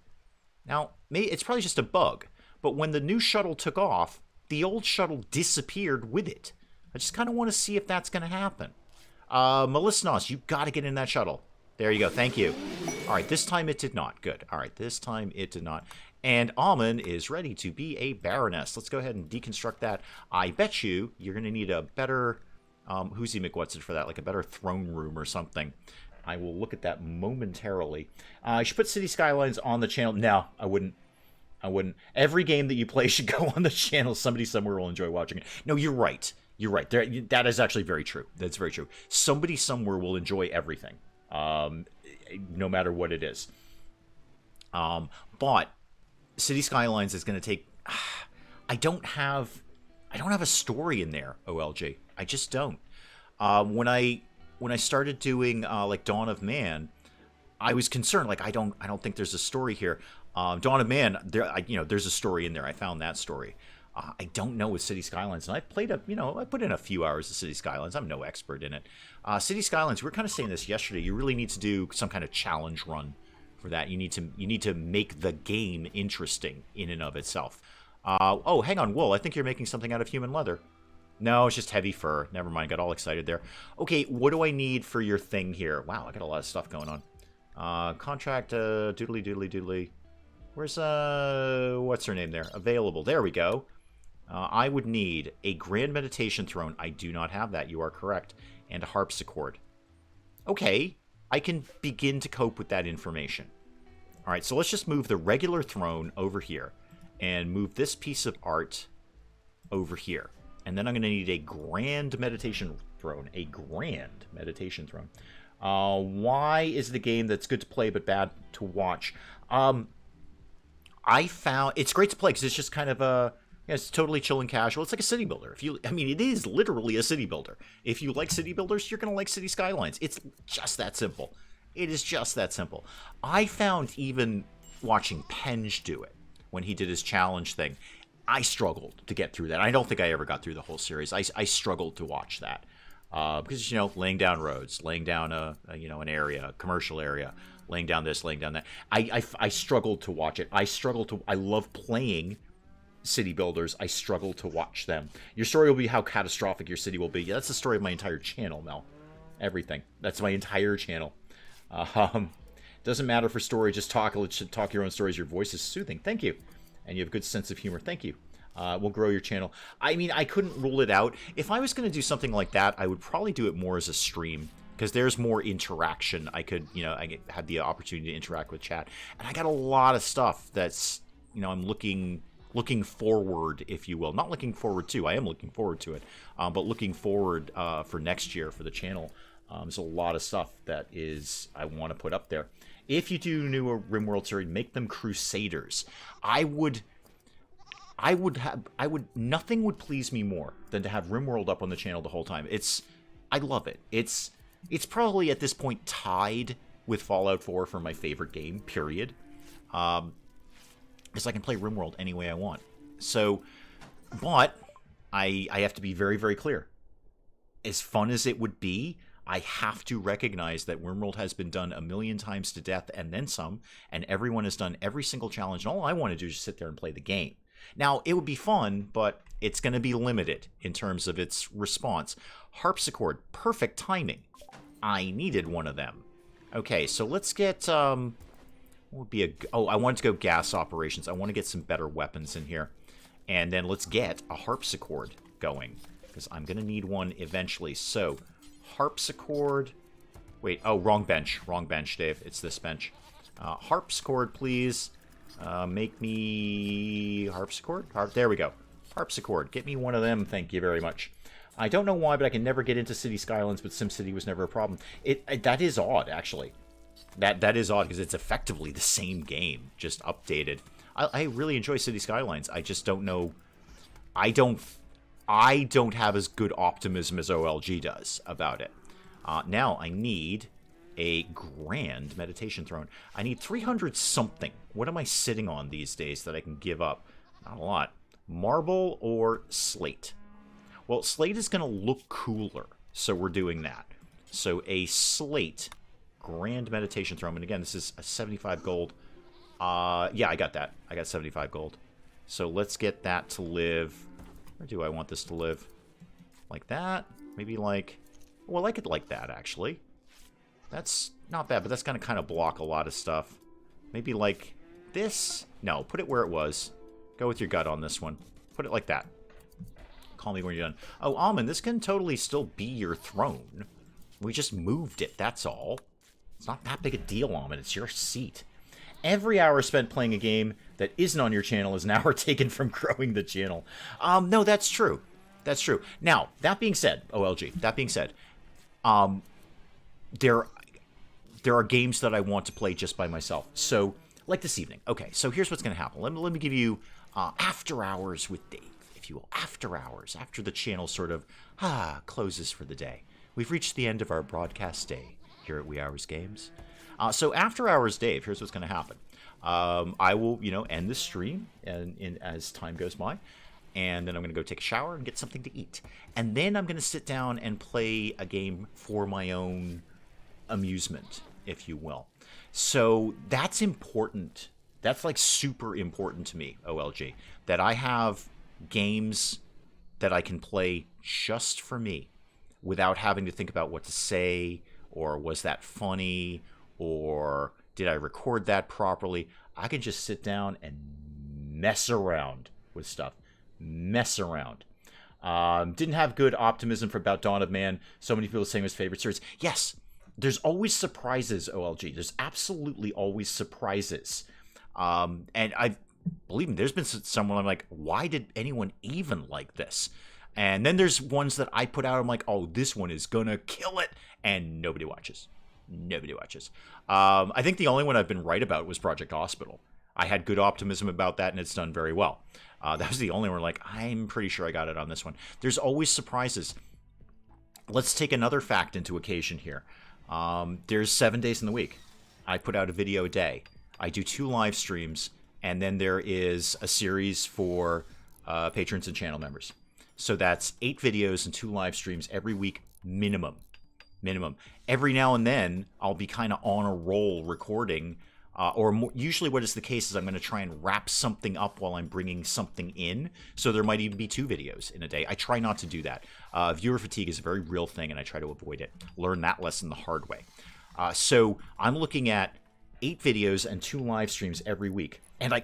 Now, it's probably just a bug, but when the new shuttle took off, the old shuttle disappeared with it. I just kind of want to see if that's going to happen. Melisnos, you got to get in that shuttle. There you go. Thank you. All right, this time it did not. Good. All right, this time it did not. And Almond is ready to be a Baroness. Let's go ahead and deconstruct that. I bet you're going to need a better... Who's McWhat's it for that? Like a better throne room or something. I will look at that momentarily. I should put City Skylines on the channel. No, I wouldn't. Every game that you play should go on the channel. Somebody somewhere will enjoy watching it. No, you're right. You're right. That is actually very true. That's very true. Somebody somewhere will enjoy everything. No matter what it is. But City Skylines is going to take... I don't have a story in there, OLG. I just don't. When I started doing like Dawn of Man, I was concerned. Like I don't think there's a story here. Dawn of Man, there's a story in there. I found that story. I don't know with City Skylines, and I put in a few hours of City Skylines. I'm no expert in it. City Skylines, we were kind of saying this yesterday. You really need to do some kind of challenge run for that. You need to make the game interesting in and of itself. Oh, hang on, wool. I think you're making something out of human leather. No, it's just heavy fur. Never mind, got all excited there. Okay, what do I need for your thing here? Wow, I got a lot of stuff going on. Contract, doodly. Where's, what's her name there? Available. There we go. I would need a Grand Meditation Throne. I do not have that. You are correct. And a harpsichord. Okay, I can begin to cope with that information. All right, so let's just move the regular throne over here. And move this piece of art over here. And then I'm going to need a Grand Meditation Throne. A Grand Meditation Throne. Why is the game that's good to play but bad to watch? I found... It's great to play because it's just kind of a... it's totally chill and casual. It's like a city builder. It is literally a city builder. If you like city builders, you're going to like City Skylines. It's just that simple. It is just that simple. I found even watching Penge do it, when he did his challenge thing, I struggled to get through that. I don't think I ever got through the whole series. I struggled to watch that. Because, laying down roads, laying down an area, a commercial area, laying down this, laying down that. I struggled to watch it. I love playing city builders. I struggle to watch them. Your story will be how catastrophic your city will be. Yeah, that's the story of my entire channel, Mel. Everything. That's my entire channel. Doesn't matter for story, just talk your own stories. Your voice is soothing. Thank you. And you have a good sense of humor. Thank you. We'll grow your channel. I mean, I couldn't rule it out. If I was going to do something like that, I would probably do it more as a stream, because there's more interaction. I could, I had the opportunity to interact with chat. And I got a lot of stuff that's, I'm looking forward, if you will. Not looking forward to. I am looking forward to it. But looking forward for next year for the channel. There's a lot of stuff that I want to put up there. If you do new RimWorld series, make them Crusaders. Nothing would please me more than to have RimWorld up on the channel the whole time. I love it. It's probably at this point tied with Fallout 4 for my favorite game, period. Because I can play RimWorld any way I want. So, but I have to be very, very clear. As fun as it would be, I have to recognize that RimWorld has been done a million times to death and then some, and everyone has done every single challenge, and all I want to do is just sit there and play the game. Now, it would be fun, but it's going to be limited in terms of its response. Harpsichord, perfect timing. I needed one of them. Okay, so let's get, what would be a, oh, I wanted to go gas operations. I want to get some better weapons in here. And then let's get a harpsichord going, because I'm going to need one eventually. So, harpsichord, wait, oh, wrong bench, Dave. It's this bench. Harpsichord, please. Make me harpsichord? There we go. Harpsichord. Get me one of them, thank you very much. I don't know why, but I can never get into City Skylines, but SimCity was never a problem. That is odd, actually. That is odd, because it's effectively the same game, just updated. I really enjoy City Skylines. I just don't know... I don't have as good optimism as OLG does about it. Now, I need a grand meditation throne. I need 300 something. What am I sitting on these days that I can give up? Not a lot. Marble or slate? Well, slate is going to look cooler, so we're doing that. So a slate grand meditation throne. And again, this is a 75 gold. Yeah, I got that. I got 75 gold. So let's get that to live. Where do I want this to live? Like that? Maybe like... Well, I like it like that, actually. That's not bad, but that's going to kind of block a lot of stuff. Maybe like this? No, put it where it was. Go with your gut on this one. Put it like that. Call me when you're done. Oh, Almond, this can totally still be your throne. We just moved it, that's all. It's not that big a deal, Almond. It's your seat. Every hour spent playing a game that isn't on your channel is an hour taken from growing the channel. No, that's true. That's true. Now, that being said, OLG, that being said, there are games that I want to play just by myself. So, like this evening. Okay, so here's what's going to happen. Let me give you After Hours with Dave, if you will. After Hours, after the channel sort of closes for the day. We've reached the end of our broadcast day here at Wee Hours Games. So After Hours Dave, here's what's going to happen. I will, end the stream and as time goes by. And then I'm going to go take a shower and get something to eat. And then I'm going to sit down and play a game for my own amusement, if you will. So that's important. That's like super important to me, OLG. That I have games that I can play just for me without having to think about what to say, or was that funny, or did I record that properly? I can just sit down and mess around with stuff. Mess around. Didn't have good optimism for about Dawn of Man. So many people saying it was favorite series. Yes, there's always surprises, OLG. There's absolutely always surprises. And I believe me, there's been someone I'm like, why did anyone even like this? And then there's ones that I put out, I'm like, oh, this one is gonna kill it, and nobody watches. Nobody watches. I think the only one I've been right about was Project Hospital. I had good optimism about that, and it's done very well. That was the only one, like, I'm pretty sure I got it on this one. There's always surprises. Let's take another fact into occasion here. There's 7 days in the week. I put out a video a day. I do 2 live streams, and then there is a series for patrons and channel members. So that's 8 videos and 2 live streams every week, minimum. Every now and then, I'll be kind of on a roll recording, usually what is the case is I'm going to try and wrap something up while I'm bringing something in, so there might even be 2 videos in a day. I try not to do that. Viewer fatigue is a very real thing, and I try to avoid it. Learn that lesson the hard way. So I'm looking at 8 videos and 2 live streams every week, and I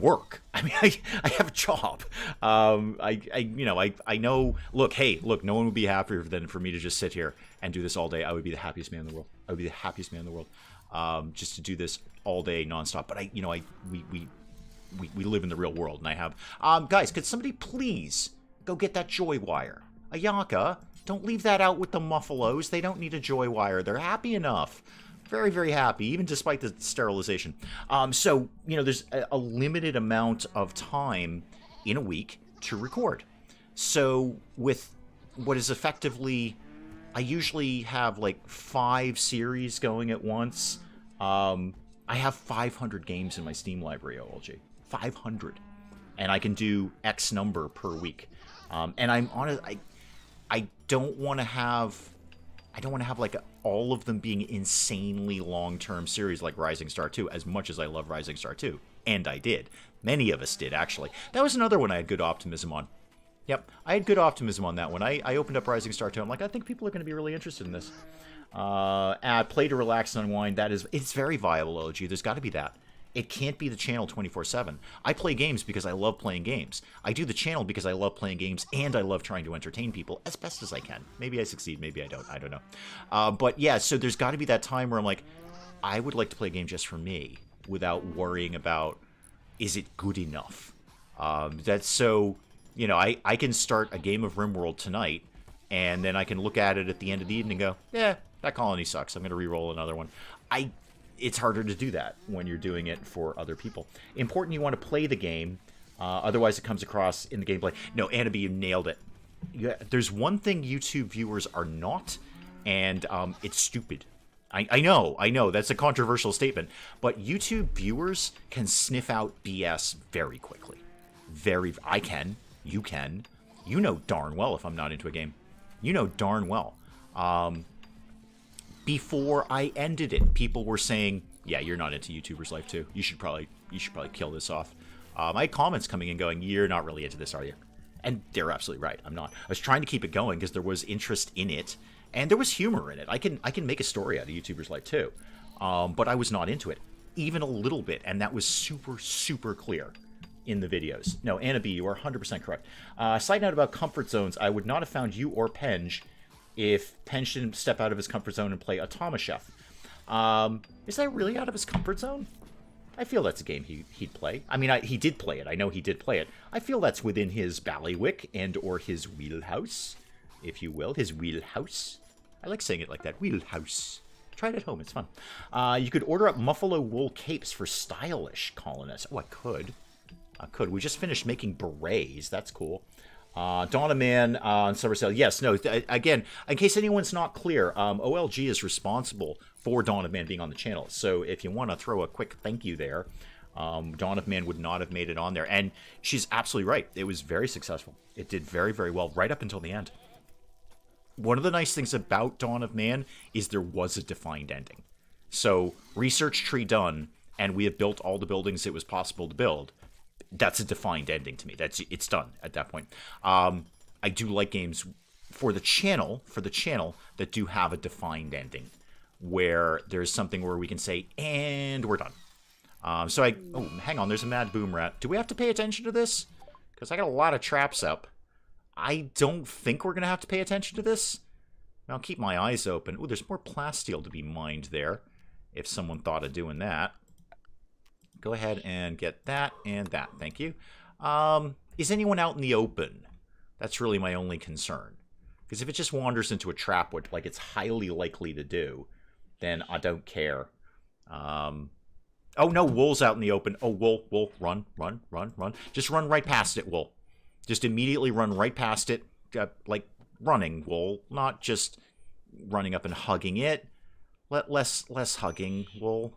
work. I mean, I have a job. I know. Look, no one would be happier than for me to just sit here and do this all day. I would be the happiest man in the world. I would be the happiest man in the world. Just to do this all day nonstop. But we live in the real world, and I have guys. Could somebody please go get that joy wire? Ayaka, don't leave that out with the Muffalos. They don't need a joy wire. They're happy enough. Very, very happy, even despite the sterilization. So, there's a limited amount of time in a week to record. So, with what is effectively, I usually have like 5 series going at once. I have 500 games in my Steam library, OLG. 500. And I can do X number per week. And I'm honest, I don't want to have I don't want to have like all of them being insanely long-term series like Rising Star 2, as much as I love Rising Star 2. And I did. Many of us did, actually. That was another one I had good optimism on. Yep, I had good optimism on that one. I opened up Rising Star 2. I'm like, I think people are going to be really interested in this. Play to relax and unwind. It's very viable, OG. There's got to be that. It can't be the channel 24/7. I play games because I love playing games. I do the channel because I love playing games and I love trying to entertain people as best as I can. Maybe I succeed, maybe I don't. I don't know. But yeah, so there's got to be that time where I'm like, I would like to play a game just for me without worrying about, is it good enough? That's so, you know, I can start a game of RimWorld tonight and then I can look at it at the end of the evening and go, yeah, that colony sucks. I'm going to re-roll another one. It's harder to do that when you're doing it for other people. Important, you want to play the game. Otherwise, it comes across in the gameplay. No, Annabelle, you nailed it. There's one thing YouTube viewers are not, and it's stupid. I know. That's a controversial statement. But YouTube viewers can sniff out BS very quickly. I can. You can. You know darn well if I'm not into a game. You know darn well. Before I ended it, people were saying, yeah, you're not into YouTuber's Life 2. You should probably kill this off. I had comments coming in going, you're not really into this, are you? And they're absolutely right. I'm not. I was trying to keep it going because there was interest in it, and there was humor in it. I can make a story out of YouTuber's Life 2. But I was not into it, even a little bit, and that was super, super clear in the videos. No, Anna B, you are 100% correct. Side note about comfort zones, I would not have found you or Penge if Penge didn't step out of his comfort zone and play Automa Chef. Is that really out of his comfort zone? I feel that's a game he'd play. I mean, he did play it. I know he did play it. I feel that's within his ballywick and or his wheelhouse, if you will. His wheelhouse. I like saying it like that. Wheelhouse. Try it at home. It's fun. You could order up buffalo wool capes for stylish colonists. Oh, I could. We just finished making berets. That's cool. Dawn of Man on Summer Sale. Yes, no, again, in case anyone's not clear, OLG is responsible for Dawn of Man being on the channel. So if you want to throw a quick thank you there, Dawn of Man would not have made it on there. And she's absolutely right. It was very successful. It did very, very well right up until the end. One of the nice things about Dawn of Man is there was a defined ending. So research tree done, and we have built all the buildings it was possible to build. That's a defined ending to me. It's done at that point. I do like games for the channel that do have a defined ending, where there's something where we can say, and we're done. Oh, hang on, there's a mad boom rat. Do we have to pay attention to this? Because I got a lot of traps up. I don't think we're gonna have to pay attention to this. I'll keep my eyes open. Ooh, there's more plasteel to be mined there, if someone thought of doing that. Go ahead and get that and that. Thank you. Is anyone out in the open? That's really my only concern. Because if it just wanders into a trap, like it's highly likely to do, then I don't care. Oh, no, Wool's out in the open. Oh, Wool, run. Just run right past it, Wool. Just immediately run right past it. Like running, Wool. Not just running up and hugging it. Less hugging, Wool.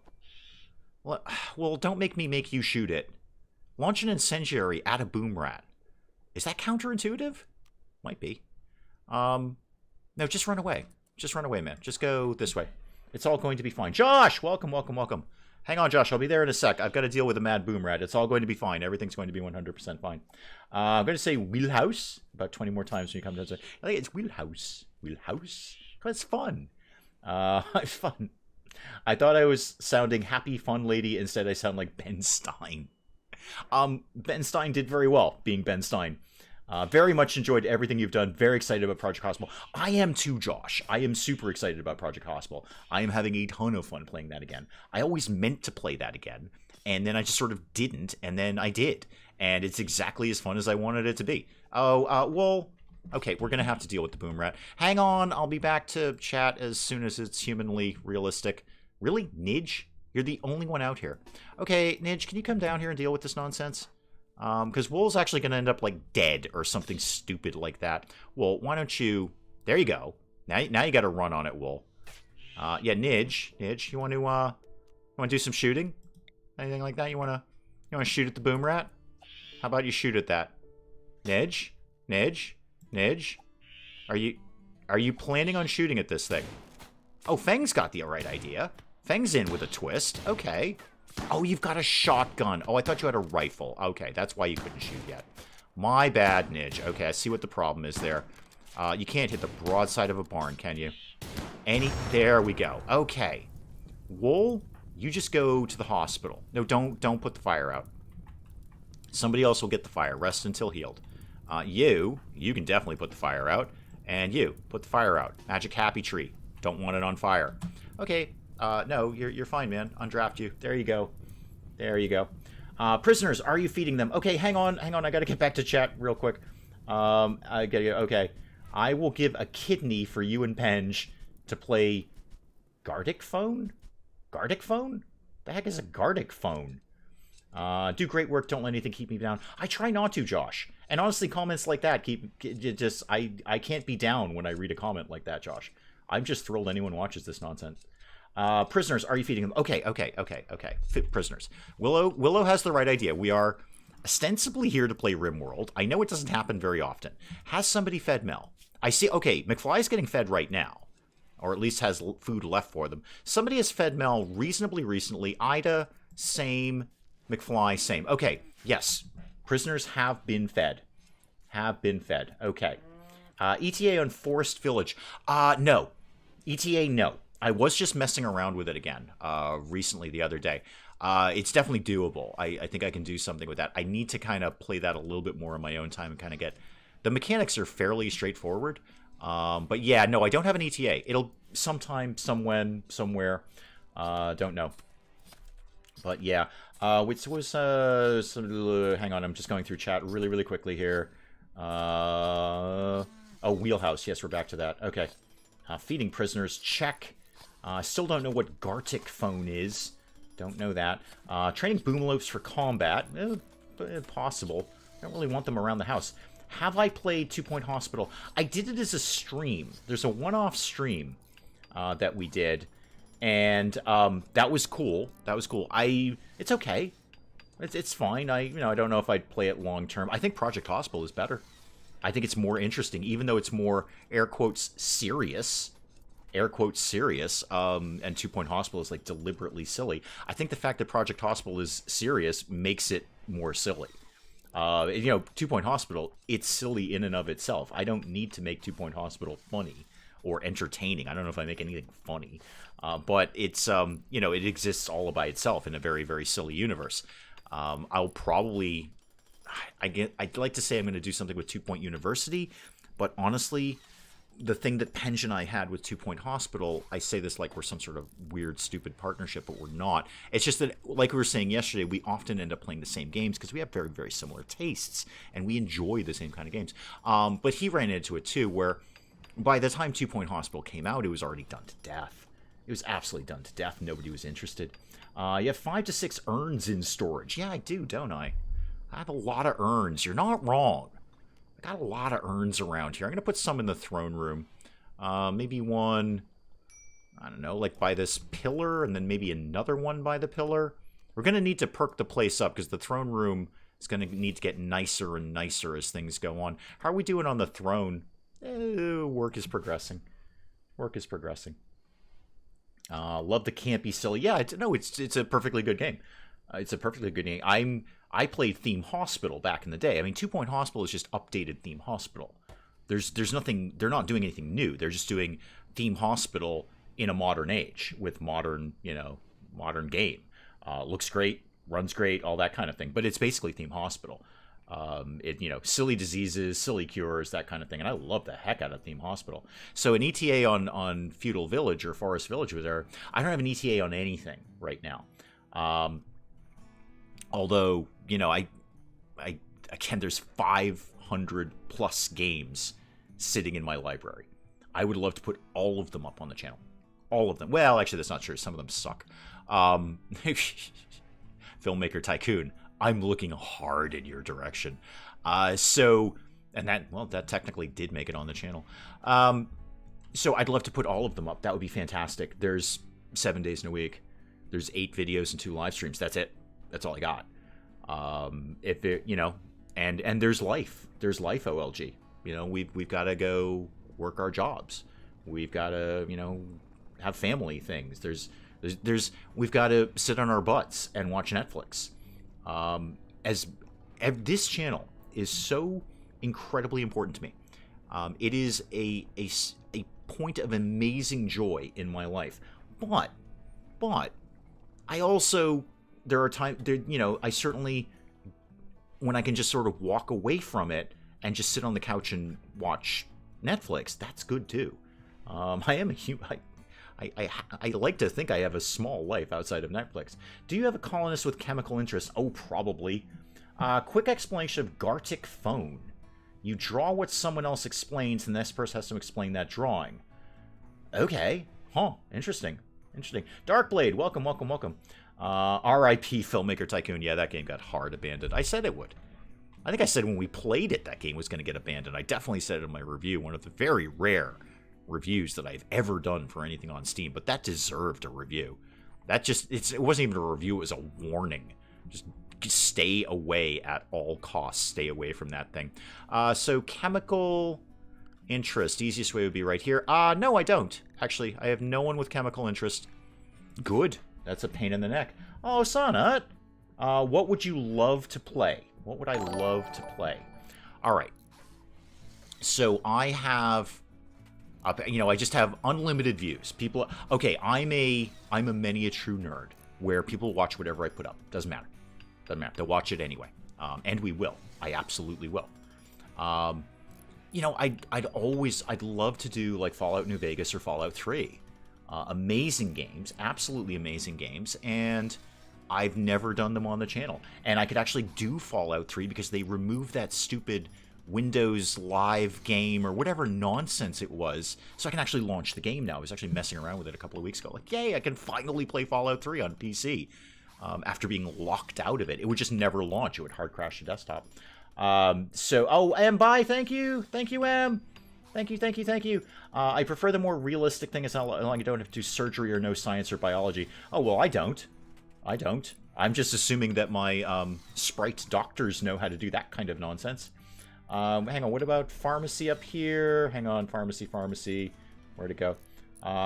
Well, don't make me make you shoot it. Launch an incendiary at a boom rat. Is that counterintuitive? Might be. No, just run away. Just run away, man. Just go this way. It's all going to be fine. Josh! Welcome. Hang on, Josh. I'll be there in a sec. I've got to deal with a mad boom rat. It's all going to be fine. Everything's going to be 100% fine. I'm going to say wheelhouse about 20 more times when you come to it. I think it's wheelhouse. Wheelhouse? It's fun. It's fun. I thought I was sounding happy, fun lady. Instead, I sound like Ben Stein. Ben Stein did very well, being Ben Stein. Very much enjoyed everything you've done. Very excited about Project Hospital. I am too, Josh. I am super excited about Project Hospital. I am having a ton of fun playing that again. I always meant to play that again, and then I just sort of didn't, and then I did. And it's exactly as fun as I wanted it to be. Well, okay, we're going to have to deal with the boom rat. Hang on, I'll be back to chat as soon as it's humanly realistic. Really? Nidge? You're the only one out here. Okay, Nidge, can you come down here and deal with this nonsense? Because Wool's actually going to end up, like, dead or something stupid like that. Well, why don't you... There you go. Now you got to run on it, Wool. Yeah, Nidge, you want to do some shooting? Anything like that? You want to shoot at the boom rat? How about you shoot at that? Nidge? Are you... Are you planning on shooting at this thing? Oh, Feng's got the right idea. Feng's in with a twist. Okay. Oh, you've got a shotgun. Oh, I thought you had a rifle. Okay, that's why you couldn't shoot yet. My bad, Nidge. Okay, I see what the problem is there. You can't hit the broadside of a barn, can you? There we go. Okay. Wool, you just go to the hospital. No, don't put the fire out. Somebody else will get the fire. Rest until healed. You can definitely put the fire out. And you, put the fire out. Magic happy tree. Don't want it on fire. Okay. No, you're fine, man. Undraft you. There you go. There you go. Prisoners, are you feeding them? Okay, hang on. I gotta get back to chat real quick. Okay. I will give a kidney for you and Penge to play Gardic Phone? Gardic Phone? The heck is a Gardic Phone? Do great work. Don't let anything keep me down. I try not to, Josh. And honestly, comments like that I can't be down when I read a comment like that, Josh. I'm just thrilled anyone watches this nonsense. Prisoners, are you feeding them? Okay. Prisoners. Willow has the right idea. We are ostensibly here to play RimWorld. I know it doesn't happen very often. Has somebody fed Mel? I see. Okay, McFly's getting fed right now. Or at least has food left for them. Somebody has fed Mel reasonably recently. Ida, same. McFly, same. Okay, yes. Prisoners have been fed. Okay. ETA on Forest Village. No. ETA, no. I was just messing around with it again recently the other day. It's definitely doable. I think I can do something with that. I need to kind of play that a little bit more in my own time and kind of get... The mechanics are fairly straightforward. But yeah, no, I don't have an ETA. It'll sometime, somewhere. Don't know. But yeah. Which was... hang on, I'm just going through chat really quickly here. Oh, Wheelhouse. Yes, we're back to that. Okay. Feeding prisoners. Check. Still don't know what Gartic Phone is. Don't know that. Training Boomlopes for combat. Possible. I don't really want them around the house. Have I played 2 Point Hospital? I did it as a stream. There's a one-off stream that we did. And that was cool. It's okay. It's fine. I don't know if I'd play it long term. I think Project Hospital is better. I think it's more interesting, even though it's more air quotes serious. And 2 Point Hospital is like deliberately silly. I think the fact that Project Hospital is serious makes it more silly. 2 Point Hospital, it's silly in and of itself. I don't need to make 2 Point Hospital funny or entertaining. I don't know if I make anything funny. But it's, it exists all by itself in a very, very silly universe. I'll probably... I'd like to say I'm going to do something with 2 Point University, but honestly, the thing that Penge and I had with 2 Point Hospital, I say this like we're some sort of weird, stupid partnership, but we're not. It's just that, like we were saying yesterday, we often end up playing the same games because we have very, very similar tastes, and we enjoy the same kind of games. But he ran into it too, where by the time 2 Point Hospital came out, it was already done to death. It was absolutely done to death. Nobody was interested. You have 5 to 6 urns in storage. Yeah, I do, don't I? I have a lot of urns. You're not wrong. I got a lot of urns around here. I'm going to put some in the throne room. Maybe one, I don't know, like by this pillar, and then maybe another one by the pillar. We're going to need to perk the place up because the throne room is going to need to get nicer and nicer as things go on. How are we doing on the throne? Work is progressing. Love the campy silly. Yeah, it's a perfectly good game. It's a perfectly good game. I played Theme Hospital back in the day. I mean, 2 Point Hospital is just updated Theme Hospital. There's nothing. They're not doing anything new. They're just doing Theme Hospital in a modern age with modern game. Looks great, runs great, all that kind of thing. But it's basically Theme Hospital. Silly diseases, silly cures, that kind of thing. And I love the heck out of Theme Hospital. So an ETA on Feudal Village or Forest Village was there. I don't have an ETA on anything right now. Although, again, there's 500 plus games sitting in my library. I would love to put all of them up on the channel. All of them. Well, actually, that's not true. Some of them suck. Filmmaker Tycoon, I'm looking hard in your direction. That technically did make it on the channel. So I'd love to put all of them up. That would be fantastic. There's 7 days in a week. There's 8 videos and 2 live streams. That's it. That's all I got. And there's life. There's life, OLG. We've got to go work our jobs. We've got to, you know, have family things. We've got to sit on our butts and watch Netflix. This channel is so incredibly important to me. It is a point of amazing joy in my life. But I also, there are times, you know, I certainly, when I can just sort of walk away from it and just sit on the couch and watch Netflix, that's good too. I am a human. I like to think I have a small life outside of Netflix. Do you have a colonist with chemical interest? Oh, probably. Quick explanation of Gartic phone. You draw what someone else explains, and the next person has to explain that drawing. Okay. Huh. Interesting. Interesting. Darkblade, welcome, welcome, welcome. R.I.P. Filmmaker Tycoon. Yeah, that game got hard abandoned. I said it would. I think I said when we played it, that game was going to get abandoned. I definitely said it in my review. One of the very rare reviews that I've ever done for anything on Steam, but that deserved a review. That just, it wasn't even a review, it was a warning. Just stay away at all costs. Stay away from that thing. So chemical interest, easiest way would be right here. No, I don't. Actually, I have no one with chemical interest. Good. That's a pain in the neck. Oh, Sonat, what would you love to play? What would I love to play? All right. So I have, you know, I just have unlimited views. People, okay, I'm a many a true nerd where people watch whatever I put up. Doesn't matter. Doesn't matter. They'll watch it anyway. And we will. I absolutely will. You know, I'd love to do like Fallout New Vegas or Fallout 3. Amazing games, absolutely amazing games, and I've never done them on the channel. And I could actually do Fallout 3 because they removed that stupid Windows Live game or whatever nonsense it was, so I can actually launch the game now. I was actually messing around with it a couple of weeks ago. Like, yay, I can finally play Fallout 3 on PC after being locked out of it. It would just never launch. It would hard crash the desktop. Oh, M, bye, thank you, M. Thank you. I prefer the more realistic thing as long as you don't have to do surgery or know science or biology. Oh, well, I don't. I'm just assuming that my sprite doctors know how to do that kind of nonsense. Hang on, what about pharmacy up here? Hang on, pharmacy. Where'd it go?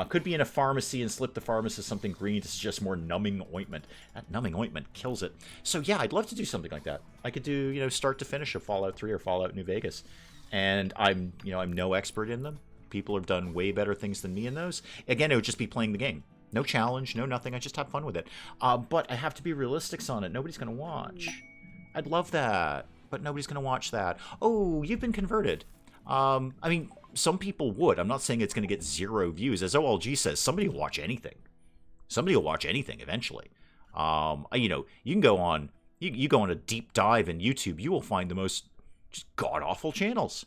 Could be in a pharmacy and slip the pharmacist something green to suggest more numbing ointment. That numbing ointment kills it. So yeah, I'd love to do something like that. I could do, you know, start to finish a Fallout 3 or Fallout New Vegas. And I'm no expert in them. People have done way better things than me in those. Again, it would just be playing the game. No challenge, no nothing. I just have fun with it. But I have to be realistic on it. Nobody's going to watch. I'd love that, but nobody's going to watch that. Oh, you've been converted. I mean, some people would. I'm not saying it's going to get 0 views. As OLG says, somebody will watch anything. Somebody will watch anything eventually. You know, you can go on, you go on a deep dive in YouTube, you will find the most just god-awful channels.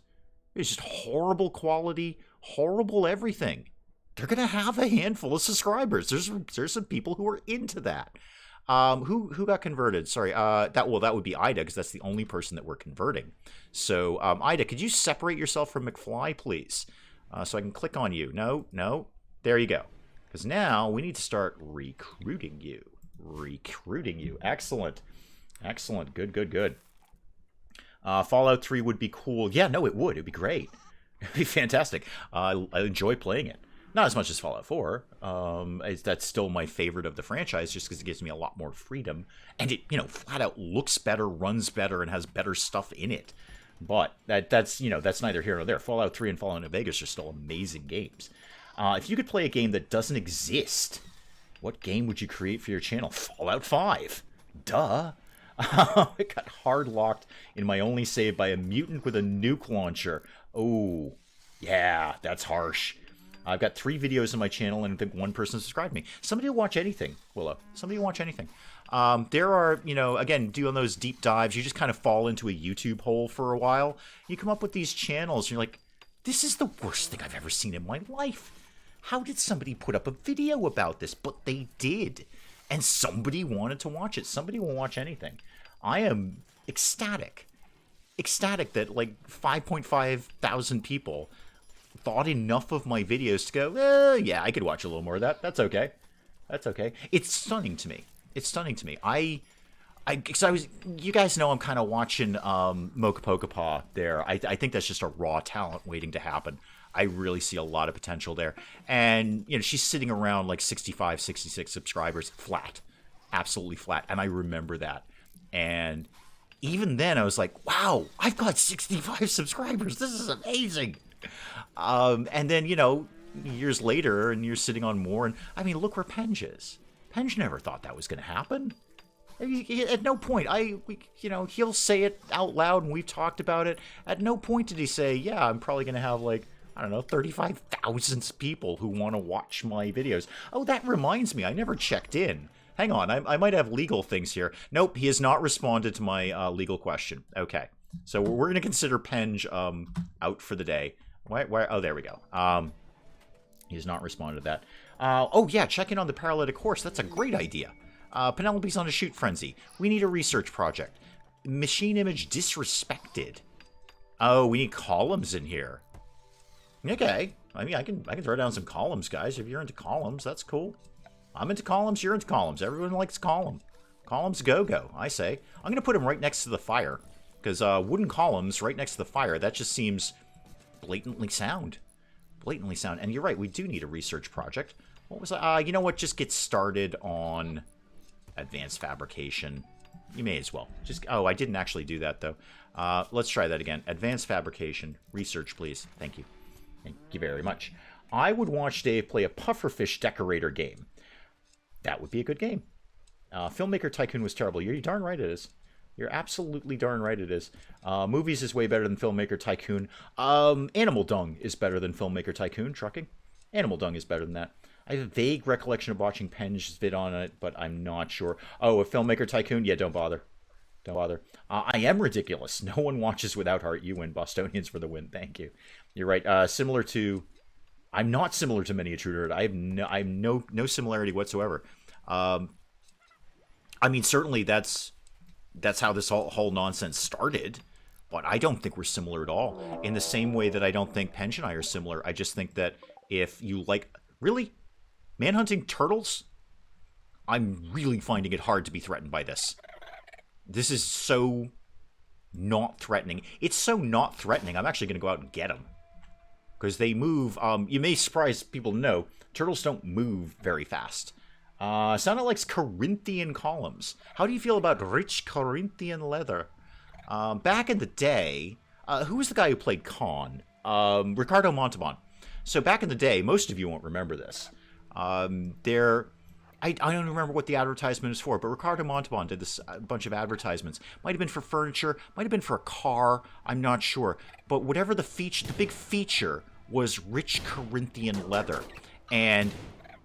It's just horrible quality, horrible everything. They're going to have a handful of subscribers. There's some people who are into that. Who got converted? Sorry, that would be Ida, because that's the only person that we're converting. So, Ida, could you separate yourself from McFly, please? So I can click on you. No. There you go. Because now we need to start recruiting you. Excellent. Good. Fallout 3 would be cool. Yeah, no, it would. It'd be great. It'd be fantastic. I enjoy playing it. Not as much as Fallout 4. That's still my favorite of the franchise, just because it gives me a lot more freedom. And it, you know, flat out looks better, runs better, and has better stuff in it. But that's neither here nor there. Fallout 3 and Fallout New Vegas are still amazing games. If you could play a game that doesn't exist, what game would you create for your channel? Fallout 5. Duh. It got hard locked in my only save by a mutant with a nuke launcher. Oh, yeah, that's harsh. I've got 3 videos on my channel, and I think 1 person subscribed me. Somebody will watch anything, Willow. Somebody will watch anything. There are, you know, again, doing those deep dives, you just kind of fall into a YouTube hole for a while. You come up with these channels, and you're like, this is the worst thing I've ever seen in my life. How did somebody put up a video about this? But they did. And somebody wanted to watch it. Somebody will watch anything. I am ecstatic that like 5.5 thousand people thought enough of my videos to go, yeah, I could watch a little more of that. That's okay. It's stunning to me. You guys know I'm kind of watching Mocha Poca Paw there. I think that's just a raw talent waiting to happen. I really see a lot of potential there. And, you know, she's sitting around like 65, 66 subscribers, flat. Absolutely flat. And I remember that. And even then I was like, wow, I've got 65 subscribers. This is amazing. And then, you know, years later, and you're sitting on more. And I mean, look where Penge is. Penge never thought that was going to happen. At no point, you know, he'll say it out loud, and we've talked about it. At no point did he say, yeah, I'm probably going to have, like, I don't know, 35,000 people who want to watch my videos. Oh, that reminds me, I never checked in. Hang on, I might have legal things here. Nope, he has not responded to my legal question. Okay, so we're going to consider Penge out for the day. Why? Oh, there we go. He has not responded to that. Oh, yeah, check in on the paralytic horse. That's a great idea. Penelope's on a shoot frenzy. We need a research project. Machine image disrespected. Oh, we need columns in here. Okay. I mean, I can throw down some columns, guys. If you're into columns, that's cool. I'm into columns. You're into columns. Everyone likes column. Columns go. I say. I'm going to put them right next to the fire. Because wooden columns right next to the fire, that just seems blatantly sound. Blatantly sound. And you're right, we do need a research project. What was that? You know what? Just get started on advanced fabrication. You may as well. Just oh, I didn't actually do that, though. Let's try that again. Advanced fabrication. Research, please. Thank you. Thank you very much. I would watch Dave play a pufferfish decorator game. That would be a good game. Filmmaker Tycoon was terrible. You're darn right it is. You're absolutely darn right it is. Movies is way better than Filmmaker Tycoon. Animal Dung is better than Filmmaker Tycoon. Trucking. Animal Dung is better than that. I have a vague recollection of watching Penge's vid on it, but I'm not sure. Oh, a Filmmaker Tycoon? Yeah, don't bother. Don't bother. I am ridiculous. No one watches without heart. You win. Bostonians for the win. Thank you. You're right. Similar to... I'm not similar to many a true nerd. I have no similarity whatsoever. I mean, certainly that's how this whole nonsense started, but I don't think we're similar at all. In the same way that I don't think Penge and I are similar. I just think that if you like... Really? Manhunting turtles? I'm really finding it hard to be threatened by this. This is so not threatening. It's so not threatening, I'm actually going to go out and get them. Because they move, you may surprise people to know, turtles don't move very fast. Sounded like Corinthian columns. How do you feel about rich Corinthian leather? Back in the day, who was the guy who played Khan? Ricardo Montalban. So back in the day, most of you won't remember this. I don't remember what the advertisement is for, but Ricardo Montalban did this a bunch of advertisements. Might have been for furniture, might have been for a car, I'm not sure. But whatever the big feature was rich Corinthian leather. And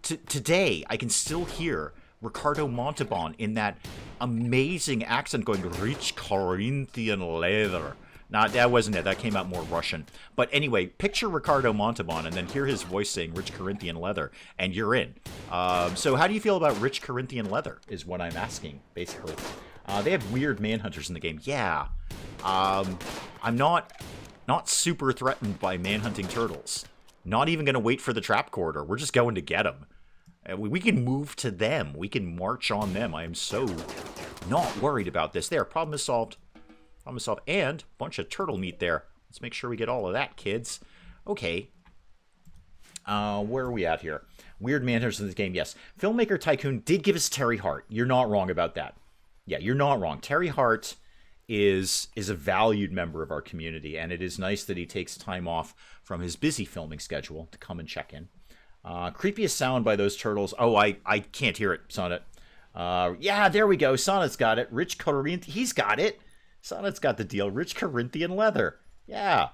today, I can still hear Ricardo Montalban in that amazing accent going, rich Corinthian leather. Nah, that wasn't it. That came out more Russian. But anyway, picture Ricardo Montalban and then hear his voice saying rich Corinthian leather, and you're in. So how do you feel about rich Corinthian leather is what I'm asking, basically. They have weird manhunters in the game. Yeah. I'm not super threatened by manhunting turtles. Not even going to wait for the trap corridor. We're just going to get them. We can move to them. We can march on them. I am so not worried about this. There, problem is solved. Problem is solved. And a bunch of turtle meat there. Let's make sure we get all of that, kids. Okay. Where are we at here? Weird manhunters in this game, yes. Filmmaker Tycoon did give us Terry Hart. You're not wrong about that. Yeah, you're not wrong. Terry Hart is a valued member of our community, and it is nice that he takes time off from his busy filming schedule to come and check in. Creepiest sound by those turtles. Oh, I can't hear it, Sonnet. Yeah, there we go. Sonnet's got it. Rich Corinthian. He's got it. Sonnet's got the deal. Rich Corinthian leather. Yeah.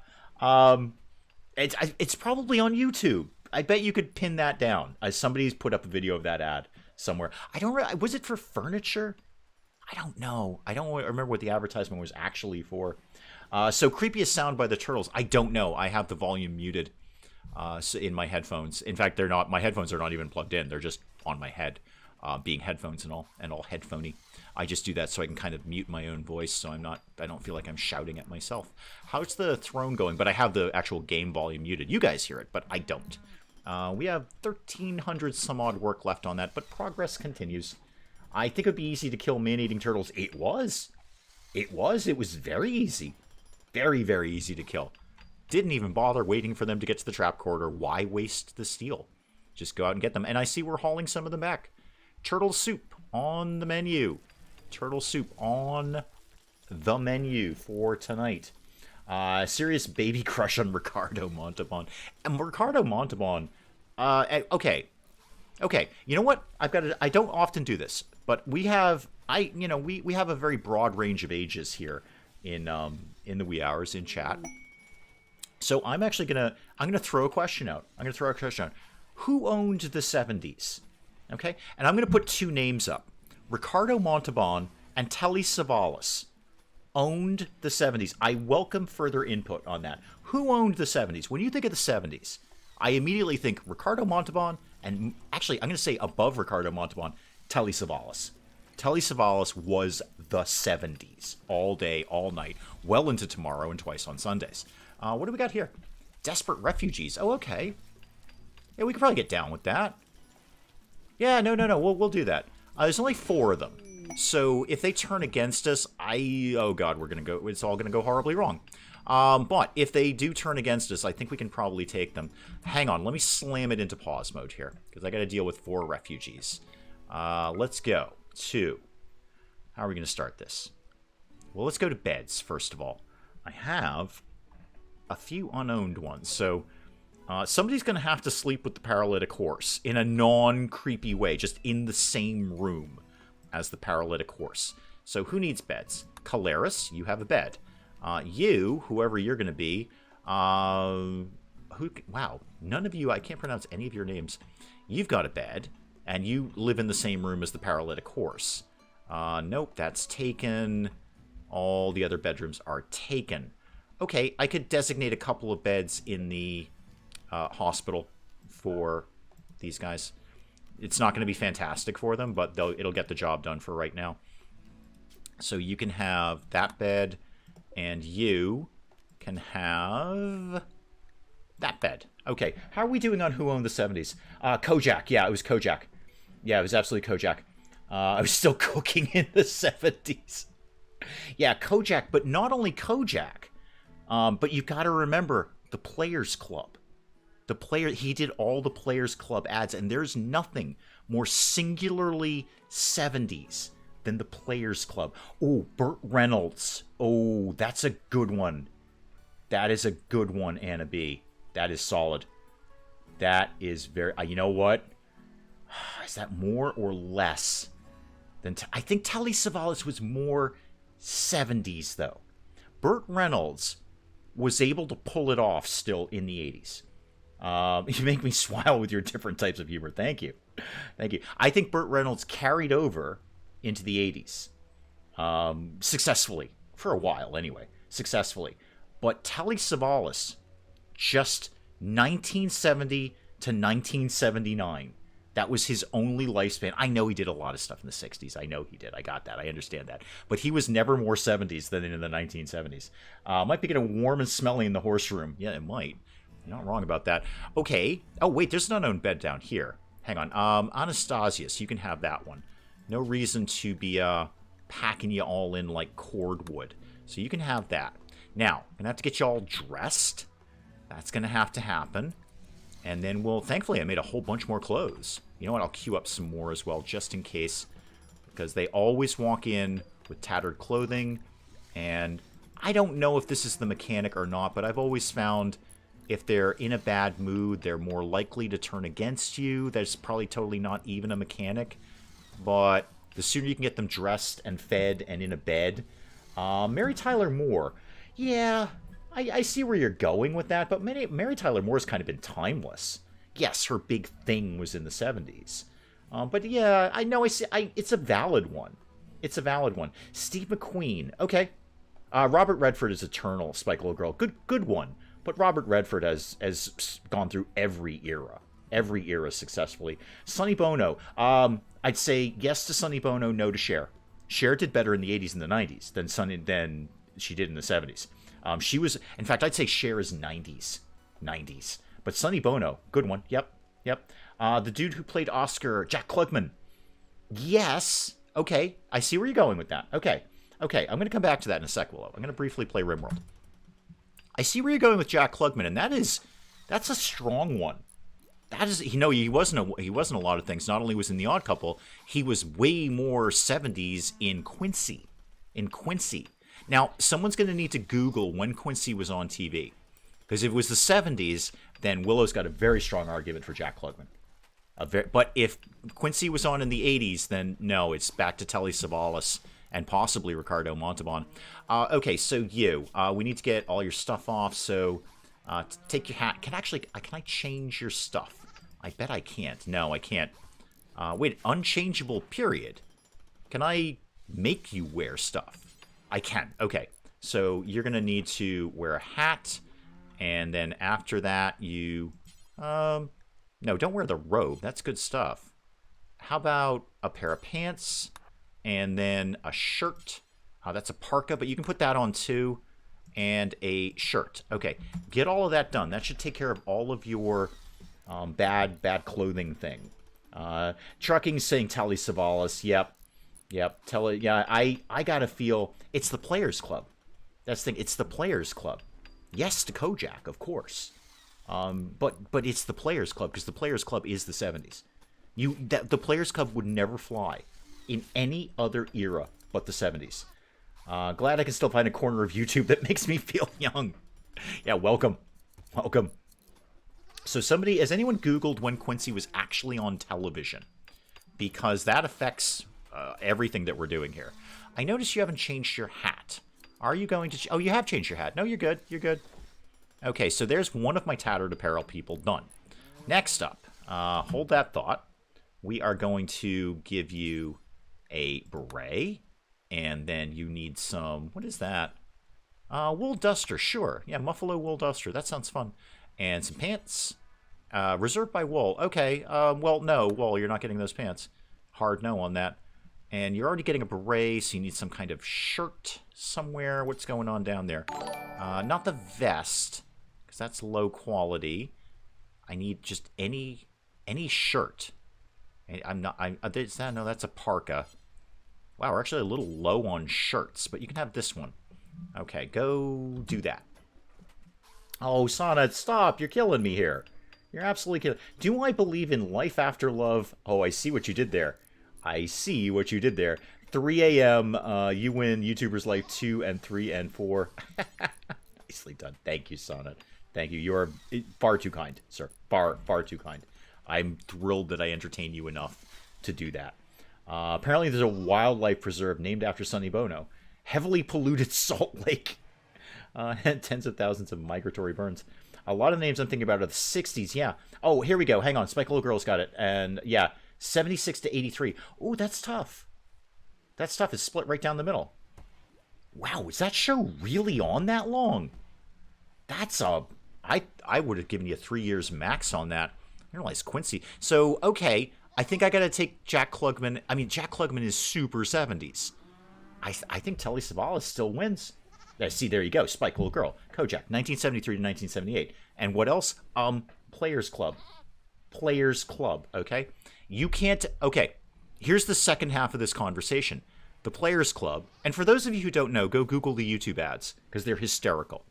It's probably on YouTube. I bet you could pin that down. Somebody's put up a video of that ad somewhere. Was it for furniture? I don't know. I don't remember what the advertisement was actually for. So creepiest sound by the turtles. I don't know. I have the volume muted in my headphones. In fact, they're not. My headphones are not even plugged in. They're just on my head, being headphones and all headphony. I just do that so I can kind of mute my own voice, so I don't feel like I'm shouting at myself. How's the throne going? But I have the actual game volume muted. You guys hear it, but I don't. We have 1,300 some odd work left on that, but progress continues. I think it would be easy to kill man-eating turtles. It was. It was very easy. Very, very easy to kill. Didn't even bother waiting for them to get to the trap corridor. Why waste the steel? Just go out and get them. And I see we're hauling some of them back. Turtle soup on the menu. Turtle soup on the menu for tonight. Serious baby crush on Ricardo Montalban. And Ricardo Montalban, okay. Okay, you know what? I don't often do this, but we have a very broad range of ages here in the wee hours in chat. So I'm actually gonna throw a question out. Who owned the 70s? Okay? And I'm gonna put two names up. Ricardo Montalban and Telly Savalas owned the 70s. I welcome further input on that. Who owned the 70s? When you think of the 70s, I immediately think Ricardo Montalban, and actually, I'm going to say above Ricardo Montalban, Telly Savalas. Telly Savalas was the 70s. All day, all night, well into tomorrow, and twice on Sundays. What do we got here? Desperate refugees. Oh, okay. Yeah, we could probably get down with that. Yeah, no. We'll do that. There's only 4 of them. So if they turn against us, oh god, it's all gonna go horribly wrong. But if they do turn against us, I think we can probably take them. Hang on, let me slam it into pause mode here, because I gotta deal with 4 refugees. Let's go to... How are we gonna start this? Well, let's go to beds, first of all. I have a few unowned ones, so... somebody's gonna have to sleep with the paralytic horse in a non-creepy way, just in the same room as the paralytic horse. So who needs beds? Caleris, you have a bed. You, whoever you're going to be, wow, none of you, I can't pronounce any of your names. You've got a bed, and you live in the same room as the paralytic horse. Nope, that's taken. All the other bedrooms are taken. Okay, I could designate a couple of beds in the hospital for these guys. It's not going to be fantastic for them, but it'll get the job done for right now. So you can have that bed, and you can have that bed. Okay, how are we doing on who owned the 70s? Kojak. Yeah, it was Kojak. Yeah, it was absolutely Kojak. I was still cooking in the 70s. Yeah, Kojak, but not only Kojak, but you've got to remember the Players Club. He did all the Players Club ads, and there's nothing more singularly 70s than the Players Club. Oh, Burt Reynolds. Oh, that's a good one. That is a good one, Anna B. That is solid. That is very... you know what? Is that more or less than... I think Telly Savalas was more 70s, though. Burt Reynolds was able to pull it off still in the 80s. You make me smile with your different types of humor. Thank you. Thank you. I think Burt Reynolds carried over into the 80s. Successfully. For a while, anyway. Successfully. But Telly Savalas, just 1970 to 1979. That was his only lifespan. I know he did a lot of stuff in the 60s. I know he did. I got that. I understand that. But he was never more 70s than in the 1970s. Might be getting warm and smelly in the horse room. Yeah, it might. You're not wrong about that. Okay. Oh, wait. There's an unknown bed down here. Hang on. Anastasius, you can have that one. No reason to be packing you all in like cordwood. So you can have that. Now, I'm going to have to get you all dressed. That's going to have to happen. And then thankfully, I made a whole bunch more clothes. You know what? I'll queue up some more as well, just in case. Because they always walk in with tattered clothing. And I don't know if this is the mechanic or not, but I've always found if they're in a bad mood, they're more likely to turn against you. That's probably totally not even a mechanic. But the sooner you can get them dressed and fed and in a bed. Mary Tyler Moore. Yeah, I see where you're going with that, but Mary Tyler Moore's kind of been timeless. Yes, her big thing was in the 70s. But yeah, I know, it's a valid one. It's a valid one. Steve McQueen. Okay. Robert Redford is eternal, Spike Little Girl. Good one. But Robert Redford has gone through every era successfully. Sonny Bono. I'd say yes to Sonny Bono, no to Cher. Cher did better in the 80s and the 90s than she did in the 70s. She was, in fact, I'd say Cher is 90s. But Sonny Bono, good one. Yep. The dude who played Oscar, Jack Klugman. Yes. Okay, I see where you're going with that. Okay, I'm going to come back to that in a sec, Willow. I'm going to briefly play RimWorld. I see where you're going with Jack Klugman, and that's a strong one. That is, he wasn't a lot of things. Not only was in The Odd Couple, he was way more 70s in Quincy. Now, someone's going to need to Google when Quincy was on TV. Because if it was the 70s, then Willow's got a very strong argument for Jack Klugman. But if Quincy was on in the 80s, then no, it's back to Telly Savalas and possibly Ricardo Montalban. Okay, so we need to get all your stuff off. So take your hat. Can I change your stuff? I bet I can't. No, I can't. Wait, unchangeable period. Can I make you wear stuff? I can. Okay, so you're gonna need to wear a hat, and then after that you no, don't wear the robe. That's good stuff. How about a pair of pants and then a shirt? That's a parka, but you can put that on too. And a shirt. Okay, get all of that done. That should take care of all of your bad clothing thing. Trucking saying Telly Savalas. Yep. Telly. Yeah, I gotta feel it's the Players Club. That's the thing. It's the Players Club. Yes, to Kojak, of course. But it's the Players Club because the Players Club is the 70s. The Players Club would never fly in any other era but the 70s. Glad I can still find a corner of YouTube that makes me feel young. Yeah, welcome. So has anyone Googled when Quincy was actually on television? Because that affects everything that we're doing here. I notice you haven't changed your hat. Are you going to... Oh, you have changed your hat. No, you're good. Okay, so there's one of my tattered apparel people done. Next up, hold that thought. We are going to give you a beret, and then you need some, what is that? Wool duster, sure. Yeah, Muffalo wool duster, that sounds fun. And some pants, reserved by wool. Okay, well, no, wool, you're not getting those pants. Hard no on that. And you're already getting a beret, so you need some kind of shirt somewhere. What's going on down there? Not the vest, because that's low quality. I need just any shirt. No, that's a parka. Wow, we're actually a little low on shirts, but you can have this one. Okay, go do that. Oh, Sonnet, stop! You're killing me here. You're absolutely killing. Do I believe in life after love? Oh, I see what you did there. 3 a.m. You win YouTuber's Life 2 and 3 and 4. Nicely done. Thank you, Sonnet. Thank you. You are far too kind, sir. Far too kind. I'm thrilled that I entertain you enough to do that. Apparently there's a wildlife preserve named after Sonny Bono. Heavily polluted Salt Lake. And tens of thousands of migratory birds. A lot of names I'm thinking about are the 60s, yeah. Oh, here we go. Hang on. Spike Little Girl's got it. And, yeah, 76 to 83. Ooh, that's tough. That's tough. It's split right down the middle. Wow, is that show really on that long? That's a... I would have given you 3 years max on that. I realize Quincy. So, okay, I think I got to take Jack Klugman. I mean, Jack Klugman is super 70s. I think Telly Savalas still wins. See, there you go. Spike Little Girl. Kojak, 1973 to 1978. And what else? Players Club. Players Club, okay? You can't... Okay, here's the second half of this conversation. The Players Club, and for those of you who don't know, go Google the YouTube ads, because they're hysterical.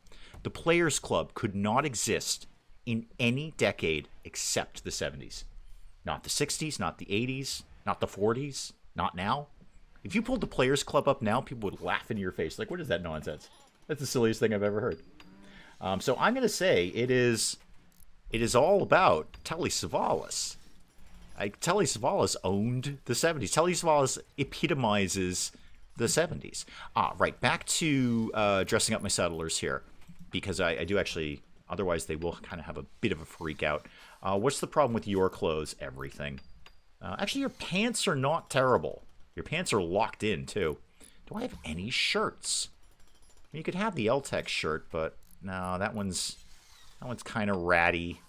The Players Club could not exist in any decade except the 70s. Not the 60s, not the 80s, not the 40s, not now. If you pulled the Players Club up now, people would laugh in your face. Like, what is that nonsense? That's the silliest thing I've ever heard. So I'm going to say it is all about Telly Savalas. Telly Savalas owned the 70s. Telly Savalas epitomizes the 70s. Right, back to dressing up my settlers here. Because I do actually, otherwise they will kind of have a bit of a freak out. What's the problem with your clothes? Everything. Actually, your pants are not terrible. Your pants are locked in, too. Do I have any shirts? You could have the L-Tech shirt, but no, that one's kind of ratty.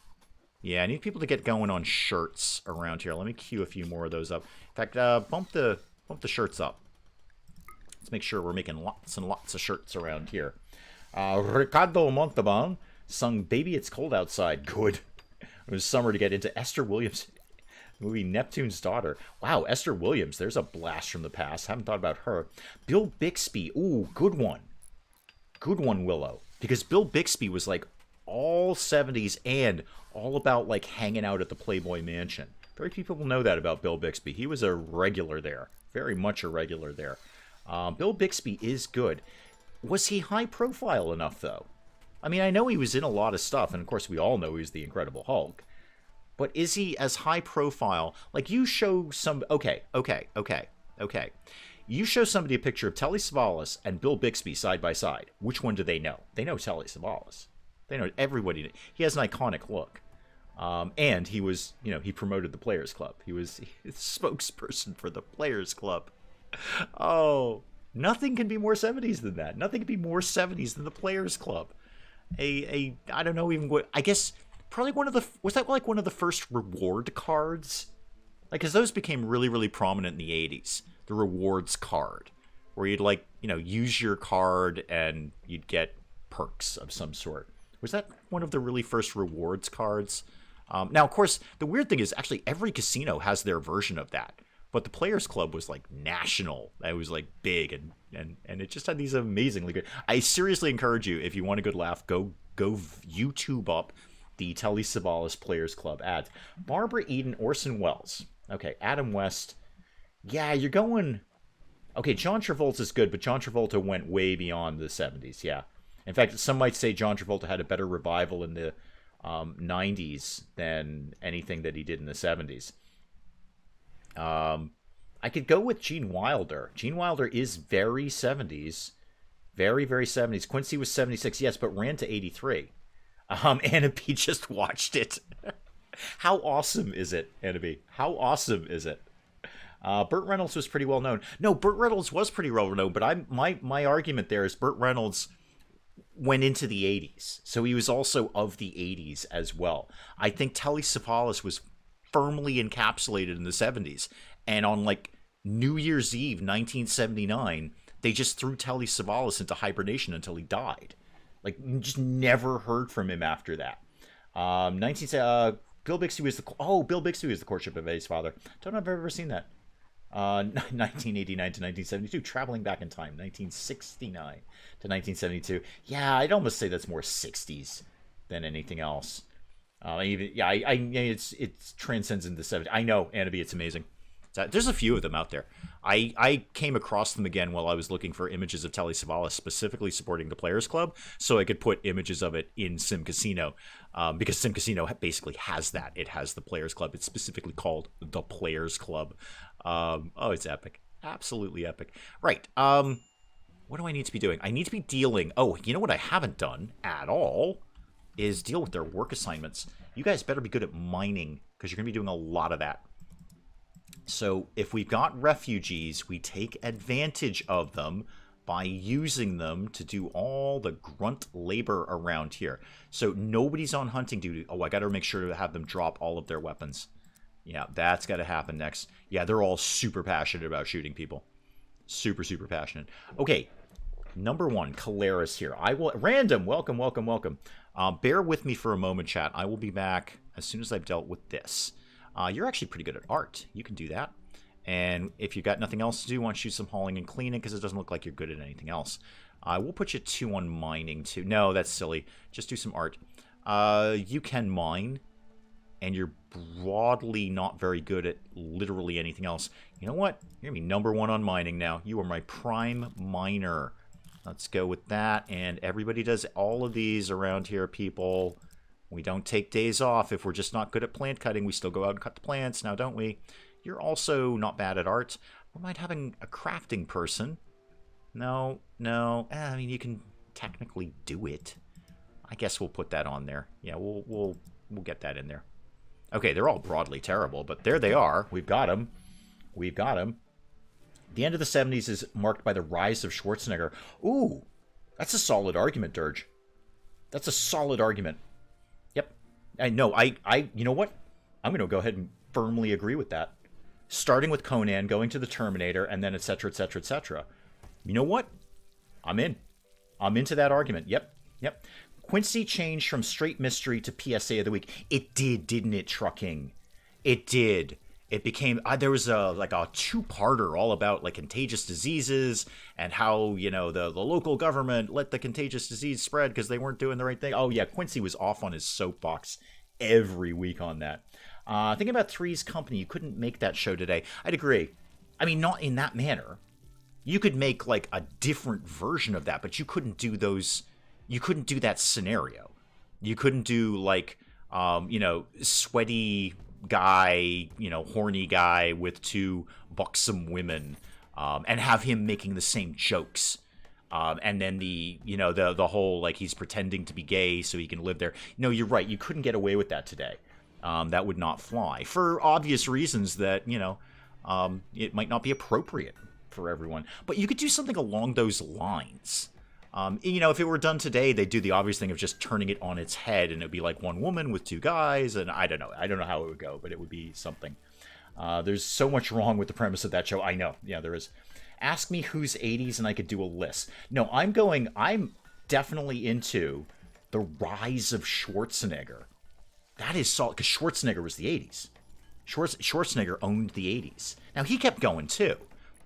Yeah, I need people to get going on shirts around here. Let me queue a few more of those up. In fact, bump the shirts up. Let's make sure we're making lots and lots of shirts around here. Ricardo Montalban sung Baby It's Cold Outside. Good. It was summer to get into Esther Williams' movie Neptune's Daughter. Wow, Esther Williams. There's a blast from the past. Haven't thought about her. Bill Bixby. Ooh, good one. Good one, Willow. because Bill Bixby was like all 70s and all about like hanging out at the Playboy Mansion. Very few people know that about Bill Bixby. He was a regular there, very much a regular there. Bill Bixby is good. Was he high profile enough though? I mean, I know he was in a lot of stuff, and of course we all know he's the Incredible Hulk. But is he as high profile? Like, you show some... Okay. You show somebody a picture of Telly Savalas and Bill Bixby side by side. Which one do they know? They know Telly Savalas. They know everybody. He has an iconic look. And he was, he promoted the Players Club. He was the spokesperson for the Players Club. Oh, nothing can be more 70s than that. Nothing can be more 70s than the Players Club. I don't know even what... I guess... Probably was that like one of the first reward cards? Like, because those became really, really prominent in the 80s. The rewards card. Where you'd like, use your card and you'd get perks of some sort. Was that one of the really first rewards cards? Now, of course, the weird thing is actually every casino has their version of that. But the Players Club was like national. It was like big and it just had these amazingly good... I seriously encourage you, if you want a good laugh, go YouTube up the Telly Savalas Players Club ads. Barbara Eden, Orson Welles. Okay, Adam West. Yeah, you're going... Okay, John Travolta is good, but John Travolta went way beyond the 70s, yeah. In fact, some might say John Travolta had a better revival in the 90s than anything that he did in the 70s. I could go with Gene Wilder. Gene Wilder is very 70s. Very, very 70s. Quincy was 76, yes, but ran to 83. Anna B just watched it. How awesome is it, Anna B? How awesome is it? Burt Reynolds was pretty well known. No, Burt Reynolds was pretty well known, but my argument there is Burt Reynolds went into the 80s. So he was also of the 80s as well. I think Telly Savalas was firmly encapsulated in the 70s. And on like New Year's Eve, 1979, they just threw Telly Savalas into hibernation until he died. Like, just never heard from him after that. Bill Bixby was the courtship of Eddie's father. Don't know if I've ever seen that. 1989 to 1972, traveling back in time, 1969 to 1972. Yeah, I'd almost say that's more 60s than anything else. It transcends into the 70s. I know, Anna B, it's amazing. There's a few of them out there. I came across them again while I was looking for images of Telly Savalas, specifically supporting the Players Club, so I could put images of it in Sim Casino, because Sim Casino basically has that. It has the Players Club. It's specifically called the Players Club. It's epic. Absolutely epic. Right. What do I need to be doing? I need to be dealing... Oh, you know what I haven't done at all is deal with their work assignments. You guys better be good at mining, because you're going to be doing a lot of that. So if we've got refugees, we take advantage of them by using them to do all the grunt labor around here. So nobody's on hunting duty. Oh, I got to make sure to have them drop all of their weapons. Yeah, that's got to happen next. Yeah, they're all super passionate about shooting people. Super, super passionate. Okay, number one, Caleris here. Random, welcome. Bear with me for a moment, chat. I will be back as soon as I've dealt with this. You're actually pretty good at art. You can do that. And if you've got nothing else to do, why don't you do some hauling and cleaning, because it doesn't look like you're good at anything else. We'll put you 2 on mining, too. No, that's silly. Just do some art. You can mine, and you're broadly not very good at literally anything else. You know what? You're going to be number 1 on mining now. You are my prime miner. Let's go with that. And everybody does all of these around here, people. We don't take days off. If we're just not good at plant cutting, we still go out and cut the plants now, don't we? You're also not bad at art. We might having a crafting person. No. I mean, you can technically do it. I guess we'll put that on there. Yeah, we'll get that in there. Okay, they're all broadly terrible, but there they are. We've got them. The end of the 70s is marked by the rise of Schwarzenegger. Ooh, that's a solid argument, Dirge. That's a solid argument. Yep. You know what? I'm going to go ahead and firmly agree with that. Starting with Conan, going to the Terminator, and then et cetera, et cetera, et cetera. You know what? I'm in. I'm into that argument. Yep. Quincy changed from straight mystery to PSA of the week. It did, didn't it, Trucking? It did. it became there was a like a two-parter all about like contagious diseases and how the local government let the contagious disease spread because they weren't doing the right thing. Oh yeah, Quincy was off on his soapbox every week on that. Thinking about Three's Company, you couldn't make that show today. I'd agree. I mean, not in that manner. You could make like a different version of that, but you couldn't do those. You couldn't do that scenario. You couldn't do like sweaty guy, horny guy with two buxom women, and have him making the same jokes. And then the whole like he's pretending to be gay so he can live there. No, you're right. You couldn't get away with that today. That would not fly for obvious reasons that it might not be appropriate for everyone. But you could do something along those lines. If it were done today, they'd do the obvious thing of just turning it on its head, and it'd be like one woman with two guys, and I don't know how it would go, but it would be something. There's so much wrong with the premise of that show. I know, yeah, there is. Ask me who's 80s, and I could do a list. No, I'm definitely into the rise of Schwarzenegger. That is solid, because Schwarzenegger was the 80s. Schwarzenegger owned the 80s. Now, he kept going, too.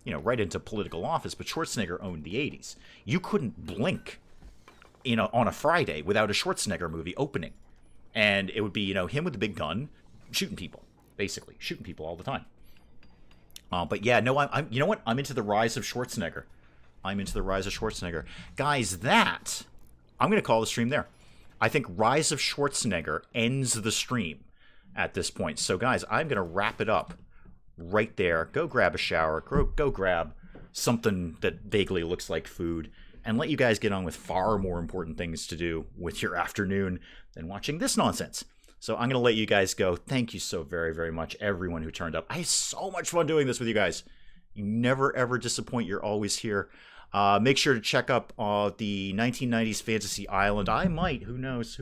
Right into political office, but Schwarzenegger owned the 80s. You couldn't blink on a Friday without a Schwarzenegger movie opening. And it would be, him with the big gun shooting people, basically. Shooting people all the time. But yeah, no, I'm you know what? I'm into the rise of Schwarzenegger. Guys, I'm going to call the stream there. I think Rise of Schwarzenegger ends the stream at this point. So guys, I'm going to wrap it up right there. Go grab a shower. Go grab something that vaguely looks like food, and let you guys get on with far more important things to do with your afternoon than watching this nonsense. So I'm going to let you guys go. Thank you so very, very much, everyone who turned up. I had so much fun doing this with you guys. You never, ever disappoint. You're always here. Make sure to check up the 1990s Fantasy Island. I might. Who knows?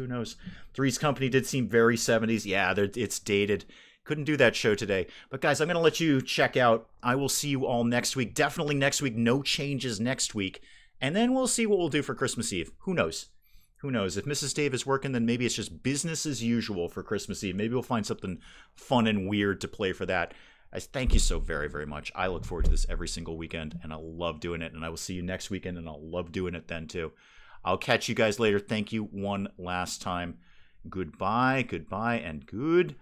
Three's Company did seem very 70s. Yeah, it's dated. Couldn't do that show today. But guys, I'm going to let you check out. I will see you all next week. Definitely next week. No changes next week. And then we'll see what we'll do for Christmas Eve. Who knows? If Mrs. Dave is working, then maybe it's just business as usual for Christmas Eve. Maybe we'll find something fun and weird to play for that. Guys, thank you so very, very much. I look forward to this every single weekend, and I love doing it. And I will see you next weekend, and I'll love doing it then too. I'll catch you guys later. Thank you one last time. Goodbye, and good